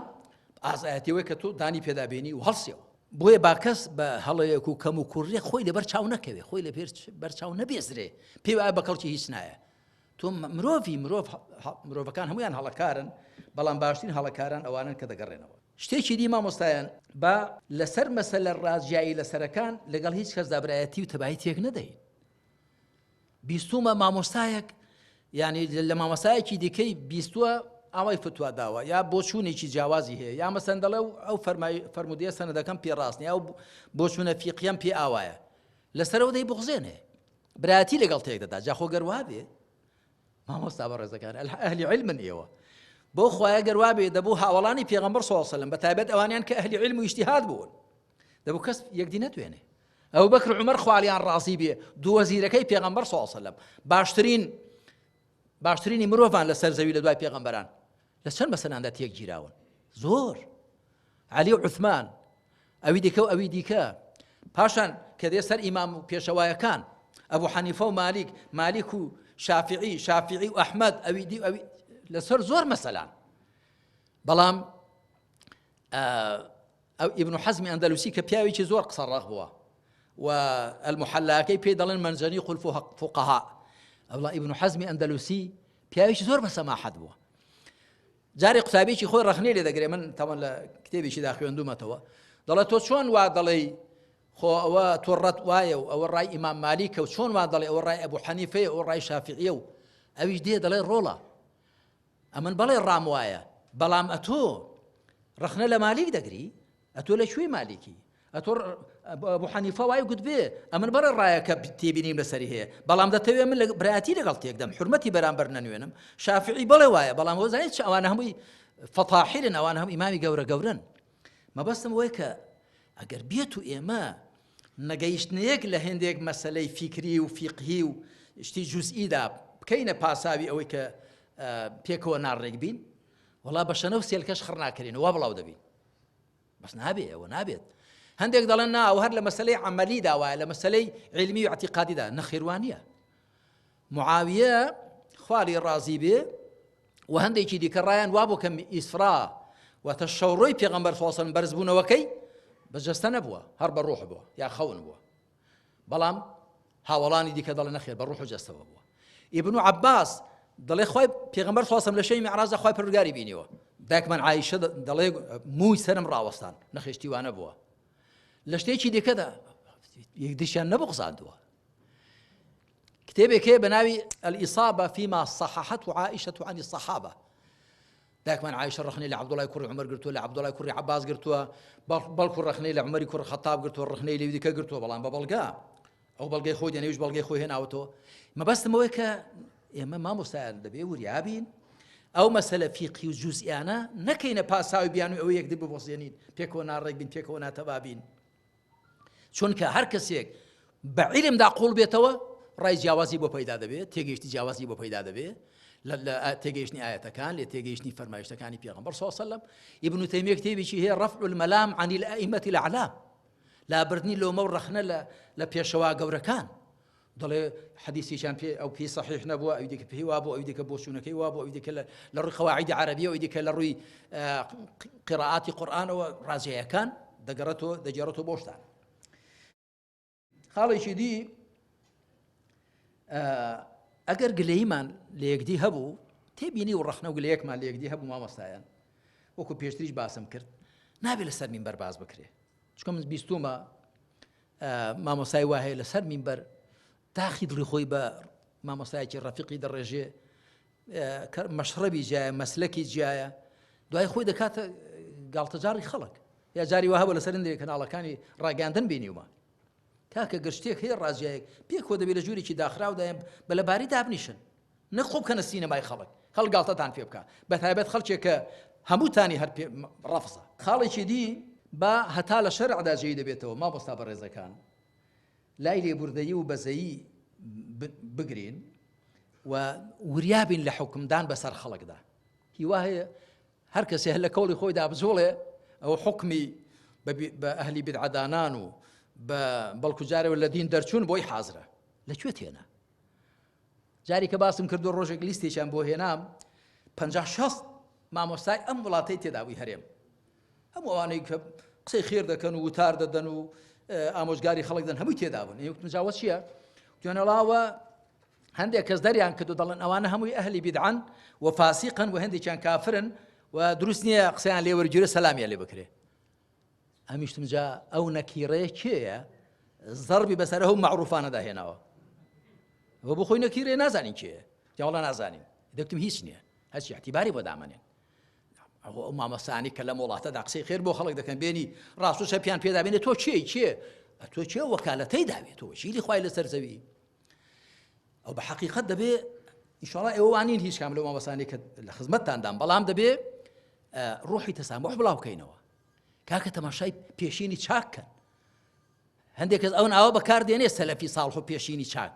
[SPEAKER 1] ئازایەتیەوەی کە تۆ دانی پێدابێنی و هەڵسێەوە بۆیە با کەس بە هەڵەیەک و کەم و کوڕێ خۆی لەبەر چاو نەکەوێ خۆی لە پێر بەرچاو نەبێزرێ پێی وایە بە کەڵکی هیچ نایە تۆ مرۆڤەکان هەمویان هەڵەکارن بەڵام باشترین هەڵەکاران ئەوانن کە دەگەڕێنەوە شتێکی دی مامۆستایان با لەسەر مەسەلە ڕازیایی لەسەرەکان لەگەڵ هیچ کەس دابرایەتی و تەبایی تێک نەدەین بیستومە مامۆستایەک یعنی لە مامۆستایەکی دیکەی بیستووە ئەوەی فتوا داوە یا بۆ چوونێکی جیاوازی هەیە یا مەسەن دەڵێ ئەو فەرمودەیە سەنەدەکەم پێڕاستنی ئەو بۆ چوونە فیقیەم پێ ئاوایە لەسەرەوە دەی بغزێنێ برایەتی لەگەڵ تێک دەدا جا خۆ گەروا بێ مامۆستا بەڕێزەکان ئەهلی عیلمن ئێوە بۆ خۆیە گەروا بێ دەبوو هاوڵانی پێغەمبەر صلی الله علیه و سلم بەتایبەت ئەوانیان کە ئەهلی عیلم و ئیجتیهاد بوون دەبوو کەس یەکدی نەتوێنێ ئەو بەکر عومەر خوالیان ڕازی بێ دوو وەزیرەکەی پێغەمبەر صلی الله علیه و سلم باشترینی مرۆڤان لەسەر زەوی لە دوای پێغەمبەران لە چەند مەسەلاندا تێک گیراون زۆر عەلی و عوثمان ئەوی دیکە و ئەوی دیکە پاشان کە دێ سەر ئیمام و پێشەوایەکان ئەبوو حەنیفە و مالیک و شافعی و ئەحمەد ئەوی دی ئەوی لەسەر زۆر مەسەلان بەڵام ئەو ئیبن حەزمی ئەندەلوسی کە پیاوێکی زۆر قسە ڕاق بووە و المحلاکەی پێی دەڵێن منجەنیق الفقهاء ئەوڵا ئیبن حەزمی ئەندەلوسی پیاوێکی زۆر بەسەماحەت بووە جارێ قوتابێکی خۆی ڕەخنێ لێ دەگرێ من تەمەن لە کتێبێکیدا خوێندومەتەوە دەڵێت تۆ چۆن وا دەڵێ خۆ ئەوە تۆ ڕەت وایە و ئەوە ڕای ئیمام مالیکە و چۆن وا دەڵێ ئەوە ڕای ئەبوو حەنیفەیە ئەوە ڕای شافعیە و ئەویش دێ دەڵێ ڕۆڵە ئەمن بەڵێ ڕام وایە بەڵام ئەتۆ ڕەخنە لە مالیک دەگری ئەتۆ لە کوێی مالیکی ئەتۆ ئەبوو حەنیفە وای گوت بێ ئەمن بەڵێ ڕایەکە تێبینیم لەسەری هەیە بەڵام دەتەوێت من لە برایەتی لەگەڵ تێکدەم حورمەتی بەرامبەر نەنوێنم شافعی بەڵێ وایە بەڵام هۆ زانیت ئەوانە هەمووی فەتاحیلن ئەوانە هەم ئیمامی گەورن مەبەستم وەیە کە ئەگەر بێت و ئێمە نەگەیشتنەیەک لە هێندێک مەسەلەی فیکری و فیقهی و شتی جوزئیدا بکەینە پاساوی ئەوەی کە پێکەوە ناڕێک بین وەڵا بەشەنە و سێلکەش خڕ ناکرێن وا بڵاو دەبین بەس نابێ ئەوە نابێت هەندێک دەڵێن نا ئەو هەر لە مەسەلەی عەمەلیدا وایە لە مەسەلەی عیلمی و اعتیقادیدا نەخێوانیە معاویە خواری ڕازی بێ و هەندێکی دیکە ڕایان وا بوو کە ئیسرا واتە شەوڕۆی پێغەمبەر صلی الله علیه و سلم بەرزبوونەوەکەی بەجەستە نەبووە هەر بە ڕوح بووە یا خەون بووە بەڵام هاوڵانی دیکە دەڵێن نەخێر بە ڕوح و جەستەوە بووە ئیبن عەباس دەڵێ خوای پێغەمبەر صلی الله علیه و سلم لە شەوی میعراجدا خوای پەروەردگاری بینیوە دایکمان عایشە دەڵێ مووی سەرم ڕاوەستان نەخێشتیوانە بووە لە شتێکی دیکەدا یەکدیشیان نەبغزاندووە کتێبێک هەیە بە ناوی الإصابة فيما صححته عائشة عن الصحابة دایکمان عایشە ڕەخنەی لە عەبدوڵای کوڕی عومەر گرتووە لە عەبدوڵای کوڕی عەباس گرتووە بەڵکو ڕەخنەی لە عومەری کوڕی خەتاب گرتووە ڕەخنەی لەوی دیکە گرتووە بەڵام بە بەڵگا ئەو بەڵگەی خۆی دێنێویش بەڵگەی خۆی هێناوەتەوە مەبەستمەوەی کە ئێمە مامۆستایان دەبێ وریابین ئەو مەسەلە فیقهی و جوزئیانە نەکەینە پاساوی بیان و ئەوە یەکدی ببوەسێنین پێکەوە ناڕێک بین پێکەوە ناتەبابین چونکە هەر کەسێک بە عیلمدا قوڵ بێتەوە ڕای جیاوازی بۆ پەیدا دەبێت تێگەیشتی جیاوازی بۆ پەیدا دەبێت لە تێگەیشتنی ئاەتەکان لێ تێگەیشتنی فەرمایشتەکانی پێغەمبەر صلی الله علیه و سلم ئیبن تەیمیە کتێبێکی هەیە رفع المەلام عن الأئمة الأعلام لابردنی لۆمە و ڕەخنە لە پێشەوا گەورەکان دەڵێ حەدیثیشان پێ ئەو پێی صحیح نەبووە ئەوی دیکە پێی وابوو ئەوی دیکە بۆ چوونەکەی وابوو ئەوی دیکە لە ڕووی قەواعید عەرەبیە ئەوی دیکە لە ڕووی قیراءاتی قورئانەوە ڕاجەیەکان دەگەڕێتەوە بۆ شتان خاڵێکی دی ئەگەر گلەیمان لە یەکدی هەبوو تێبینی و ڕەخنە و گلەیەکمان لە یەکدی هەبوو مامۆستایان وەکو پێشتریش باسم کرد نابێت لەسەر مینبەر باز بکرێ چونکە من بیستومە مامۆستای وا هەیە لەسەر مینبەر داخی دڵی خۆی بە مامۆستایەکی ڕەفیقی دەڕێژێ مەشرەبی جایە مەسلەکی جایە دوای خۆی دەکاتە گاڵتەجاری خەڵک یا جاری وا هەبوو لەسەر هەندێک کەناڵەکانی ڕاگەاندن بینیومە کاکە گەشتێک هەیە ڕاجەیەک پێکەوە دەبێت لە ژوورێکی داخراودایە بە لەباری دابنیشن نەخۆ بکەنە سینەمای خەڵک هەڵگاڵتەتان پێ بکە بەتایبەت خەڵکێک کە هەمووتانی هەر ڕەفزە خاڵێکی دی با هەتا لە شەرعدا جێی دەبێتەوە مامۆستا بەڕێزەکان لای لێبوردەیی و بەزەیی بگرین و وریابین لە حکمدان بەسەر خەڵکدا هیوا هەیە هەر کەسێ هەر لە کەوڵی خۆیدا بزۆڵێ ئەوە حکمی بە ئەهلی بیدعەدانان و بەڵکو جارێ لە دین دەرچوون بۆی حازرە لەکوێ تێنا جاری کە باسم کردو ڕۆژێک لیستێکیان بۆ هێنام 50-60 مامۆستای ئەم وڵاتەی تێدابووی هەرێم ئەم ئەوانەی کە قسەی خێر دەکەن و وتار دەدەن و ئامۆژگاری خەڵک دەن هەمووی تێدابوون یەکتم جاوە چییە دوێنەڵاوە هەندێک کەس دەریان کردو دەڵێن ئەوانە هەمووی ئەهلی بیدعەن و فاسیقن و هەندێکیان کافرن و دروست نییە قسەیان لێ وەرگیرە سەلامیان لێ بکرێ ئەمیشتم جا ئەو نەکیڕەیە کێیە زەربی بەسەر هەموو مەعروفانەدا هێناوە ئەوە بۆ خۆی نەکیڕێ نازانین کێیە جاوەڵا نازانین دەکتم هیچ نییە هەچی اعتیباری بۆ دامەنێن ئەو مامەسانی کە لە وڵاتەدا قسەی خێر بۆ خەڵک دەکەن بێنی ڕاست و شەپیان پێدا بێنێ تۆ چێ تۆ چێ وەکالەتەی داوێتەوە شیلی خوای لەسەر زەوی ئەو بە حەقیقەت دەبێ ئینشاڵڵا ئێوە وانین هیچ کام لەو مامەسانی کە لە خزمەتتاندام بەڵام دەبێ ڕۆحی تەسامح بڵاو بکەینەوە کاکە تەماشای پێشینی چاککەن هەندێک کەس ئەو ناوە بەکاردێنێ سەلەفی ساڵح و پێشینی چاک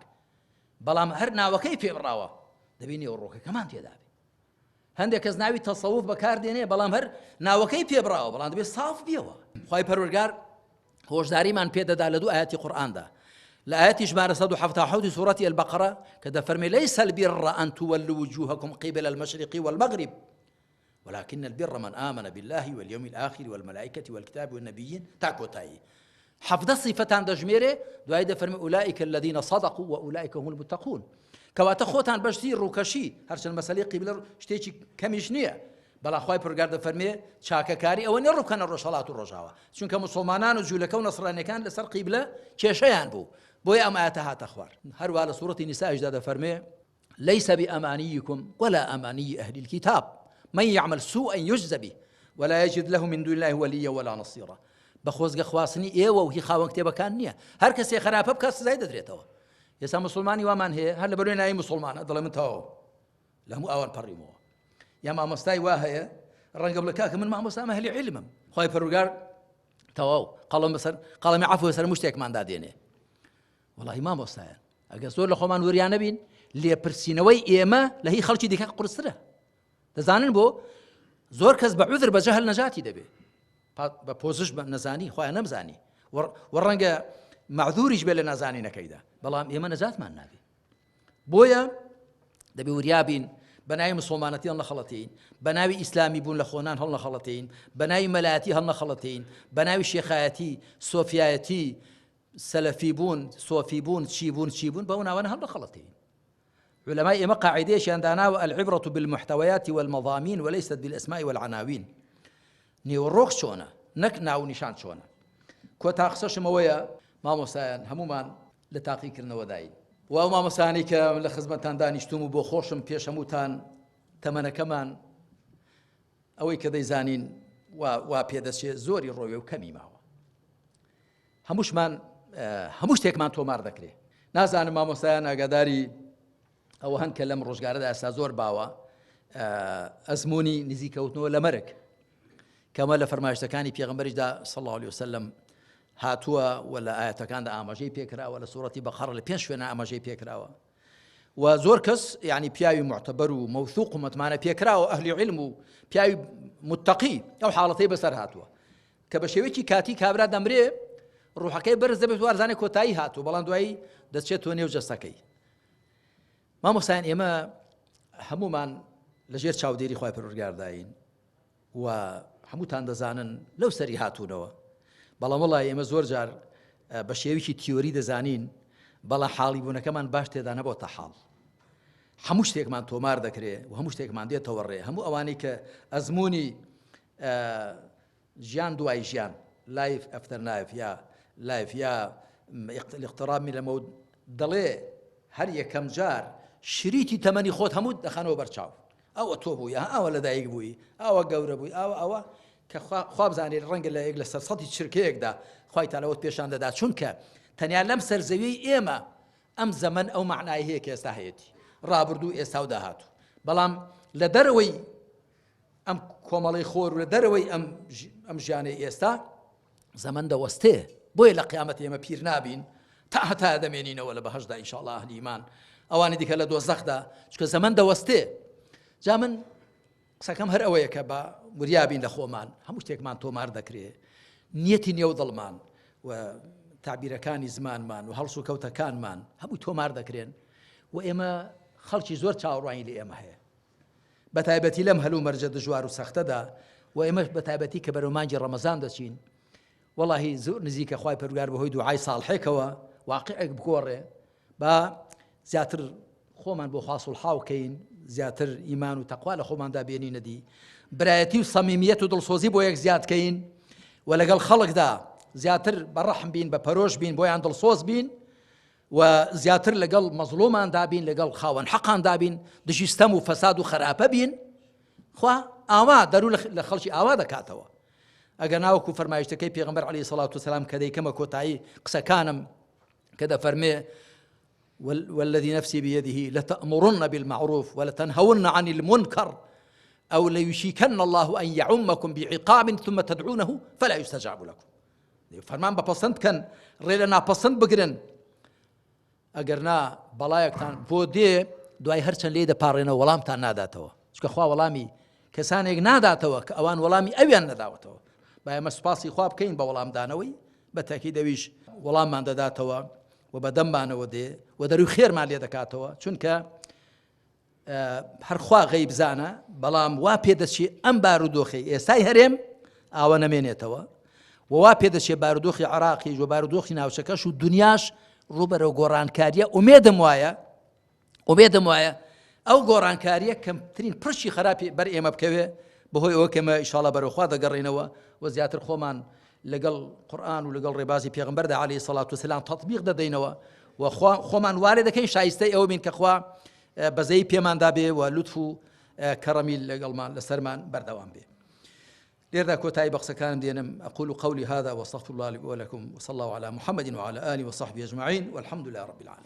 [SPEAKER 1] بەڵام هەر ناوەکەی پێبڕاوە دەبینێ ئەو ڕۆکەکەمان تێدابێ هەندێک کەس ناوی تەسەوف بەکاردێنێ بەڵام هەر ناوەکەی پێبڕاوە بەڵام دەبێت ساف بیەوە خوای پەروەردگار هۆشداریمان پێدەدا لە دوو ئاەتی قورئاندا لە ئاەتی ژمارە 177 سوورەتی البەقەرە کە دەفەرمێ لەیسە البر أن تولوا وجوهكم قبل المشرق والمغرب ولكن البر من آمن بالله واليوم الآخر والملائكة والكتاب والنبيين تاكوتاي حفظ صفتان دەژمێرێ دوای دەفەرمێ أولئك الذين صدقوا وأولئك هم المتقون کەواتە خۆتان بەشتی ڕووکەشی هەرچەند مەسەلەی قیبلە شتێکی کەمیش نییە بەڵام خوای پەروەردگار دەفەرمێ چاکەکاری ئەوە نێ ڕووکەنە ڕۆژهەڵات و ڕۆژاوە چونکە مسڵمانان و جوولەکە و نەسڕانیەکان لەسەر قیبلە کێشەیان بوو بۆیە ئەم ئاەتە هاتە خوار هەروە لە سوورەتی نیسائیشدا دەفەرمێ ليس بأمانيكم ولا أماني أهل الكتاب من يعمل سوءا يجزى به ولا يجد له من دون الله وليا ولا نصيرا بەخۆزگە خواستنی ئێوە و هی خاوەن کتێبەکان نییە هەر کەسێ خراپە بکات سزای دەدرێتەوە ئێستا مسلمانی وامان هەیە هەر لە بەروێ ناوی مسلمانە دەڵێ من تەواو لە هەموو ئەوان پەڕیمەوە یا مامۆستای وا هەیە ڕەنگە بڵێ کاکە من مامۆستام ئەهلی عیلمم خوای پەروەردگار تەواو قەڵەمی عەفو بەسەر هەموو شتێکماندا دێنێ وەڵاهی مامۆستایان ئەگەر زۆر لە خۆمان وریان نەبین لێپرسینەوەی ئێمە لە هی خەڵکی دیکە قورسترە دەزانن بۆ زۆر کەس بە عوذر بە جەهل نەجاتی دەبێ بە پۆزش نەزانی خۆیان نەمزانی وەڕەنگە معذوریش بێ لە نازانینەکەیدا بەڵام ئێمە نەجاتمان نابێ بۆیە دەبێ وریابین بە ناوی مسڵمانەتی هەڵ نەخەڵەتین بە ناوی ئیسلامی بوون لە خۆنان هەڵ نەخەڵەتین بە ناوی مەلایەتی هەڵ نەخەڵەتین بە ناوی شێخایەتی سۆفیایەتی سەلەفی بوون سۆفی بوون چی بوون بەو ناوانە هەڵ نەخەڵەتین علماء إما قاعدة داناوە العبرة بالمحتويات والمضامين وليست بالأسماء والعناوين نێوەڕۆک چۆنە نەک ناو نیشان چۆنە کۆتا قسەشمەوەیە مامۆستایان هەمومان لە تاقیکردنەوە داین و ئەو مامۆستانی کە لە خزمەتتان دانیشتوم و بۆ خۆشم پێش هەمووتان تەمەنەکەمان ئەوەی کە دەیزانین وا پێدەچێت زۆری ڕۆوێ و کەمی ماوە هەمووشمان هەموو شتێکمان تۆمار دەکرێت نازانم مامۆستایان ئاگاداری ئەوە هەن کە لەم ڕۆژگارەدا ئێستا زۆر باوە ئەزمموی نزیکەوتنەوە لە مەرگ کەمە لە فەرمایشتەکانی پێغەمبەریشدا صلی الله عليه وسلم هاتووە و لە ئاەتەکاندا ئاماژەی پێکراوە لە سوورەتی بەقەرە لە پێنج شوێنە ئاماژەی پێکراوە و زۆر کەس یعنی پیاوی معتەبەر و مەوثوق و متمانە پێکراوە ئەهلی عیلم و پیاوی متەقی ئەو حاڵەتەی بەسەر هاتووە کە بە شێوەیەکی کاتی کابرا دەمرێ ڕوحەکەی بەرز دەبێت وارزانێ کۆتایی هاتوو بەڵام دوایی دەچێتەوە نێو جەستەکەی مامۆستایان ئێمە هەمومان لەژێر چاودێری خوای پەروەردگارداین و هەمووتان دەزانن لەو سەری هاتوونەوە بەڵام وەڵای ئێمە زۆر جار بە شێوەیەکی تیۆری دەزانین بەڵام حاڵی بوونەکەمان باش تێدا نەبووتە حاڵ هەموو شتێکمان تۆمار دەکرێت و هەموو شتێکمان دێتەوە ڕێ هەموو ئەوانەی کە ئەزمموی ژیان دوای ژیان لایف ئەفتەر لایف یا الاقتراب من الموت دەڵێ هەر یەکەم جار شریتی تەمەنی خۆت هەموو دەخانەوە بەرچاو ئەوە تۆ بووی ئەوە لەدایک بووی ئەوە گەورە بووی ئەوە کە خوا بزانێت ڕەنگە لە یەک لە سەرسەتی چرکەیەکدا خوای تەعالی پێشان دەدات چونکە تەنیا لەم سەرزەویی ئێمە ئەم زەمن ئەو معنای هەیە کە ئێستا هەیەی ڕابردوو ئێستا و داهاتوو بەڵام لە دەرەوەی ئەم کۆمەڵی خۆر و لە دەرەوەی ئەم ژیانەی ئێستا زەمن دەوەستێ بۆیە لە قیامەت ئێمە پیر نابین تا هەتا دەمێنینەوە لە بەهەشدا ئینشاءڵڵا ئەهلی ئیمان ئەوانی دیکە لە دۆزەخدا چونکە زەمن دەوەستێ جا من قسەکەم هەر ئەوەیە کە بە وریابین لە خۆمان هەموو شتێکمان تۆمار دەکرێت نیەتی نێودڵمان و تعبیرەکانی زمانمان و هەڵس و کەوتەکانمان هەموو تۆمار دەکرێن و ئێمە خەڵکی زۆر چاوەڕوانی لە ئێمە هەیە بە تایبەتی لەم هەلوو مەرجە دژوار و سەختەدا و ئێمەش بە تایبەتی کە بەرەو مانگی ڕەمەزان دەچین وەڵاهی زۆر نزیکە خوای پەروەردگار بەهۆی دوعای ساڵحێکەوە واقعێک بگۆڕێ با زیاتر خۆمان بۆ خوا سوڵحاو بکەین زیاتر ئیمان و تەقوا لە خۆماندا بێنینەدی برایەتی و سەمیمیەت و دڵسۆزی بۆ یەک زیادکەین و لەگەڵ خەڵکدا زیاتر بەڕەحم بین بە پەرۆش بین بۆیان دڵسۆز بین و زیاتر لەگەڵ مەزلوماندا بین لەگەڵ خاوەن حەقاندا بین دژی ستەم و فەساد و خراپە بین خوا ئاوا دەرو لە خەڵکی ئاوا دەکاتەوە ئەگەر ناوەکو فەرمایشتەکەی پێغەمبەر عەلەیهی سەڵات وسەلام کە دەیکەمە کۆتایی قسەکانم کە دەفەرمێ والذي نفسي بيده لتأمرن بالمعروف ولتنهون عن المنكر أو ليشيكن الله أن يعمكم بعقاب ثم تدعونه فلا يستجاب لكم فرمان بپسند کن ڕێ لە ناپەسەند بگرن ئەگەرنا بەڵایەکتان بۆ دێ دوای هەرچەند لێ دەپاڕێنەوە وەڵامتان ناداتەوە چونکە خوا وەڵامی کەسانێک ناداتەوە کە ئەوان وەڵامی ئەویان نەداوەتەوە با ئێمە سوپاسی خوا بکەین بە وەڵامدانەوەی بە تاکید ئەویش وەڵاممان دەداتەوە و بەدەممانەوە دێ و دەروی خێرمان لێ دەکاتەوە چونکە هەرخوا غەیبزانە بەڵام وا پێدەچێ ئەم بارودۆخی ئێستای هەرێم ئاوە نەمێنێتەوە ووا پێدەچێ بارودۆخی عێراقیش و بارودۆخی ناوچەکەش و دنیاش ڕوبەرەوە گۆڕانکاریە ئومێدم وایە ئەو گۆڕانکاریە کەمترین پرشی خراپی بەر ئێمە بکەوێ بەهۆی ئەوە کەمە ئیشاڵە بەرەوخوا دەگەڕێنەوە و زیاتر خۆمان لەگەڵ قورئان و لەگەڵ ڕێبازی پێغەمبەردا عەلەیهی سەڵات وسەلام تەطبیق دەدەینەوە و خۆمان وارێ دەکەین شایستەی ئەوە بین کە خوا بەزەی پێماندا بێ و لوتف و کەڕەمی لەگەڵمان لەسەرمان بەردەوام بێ لێردا کۆتایی بە قسەکانم دێنم أقول قولي هذا وأستغفر الله لي ولكم وصلى الله على محمد وعلى آله وصحبه أجمعين والحمد لله رب العالمين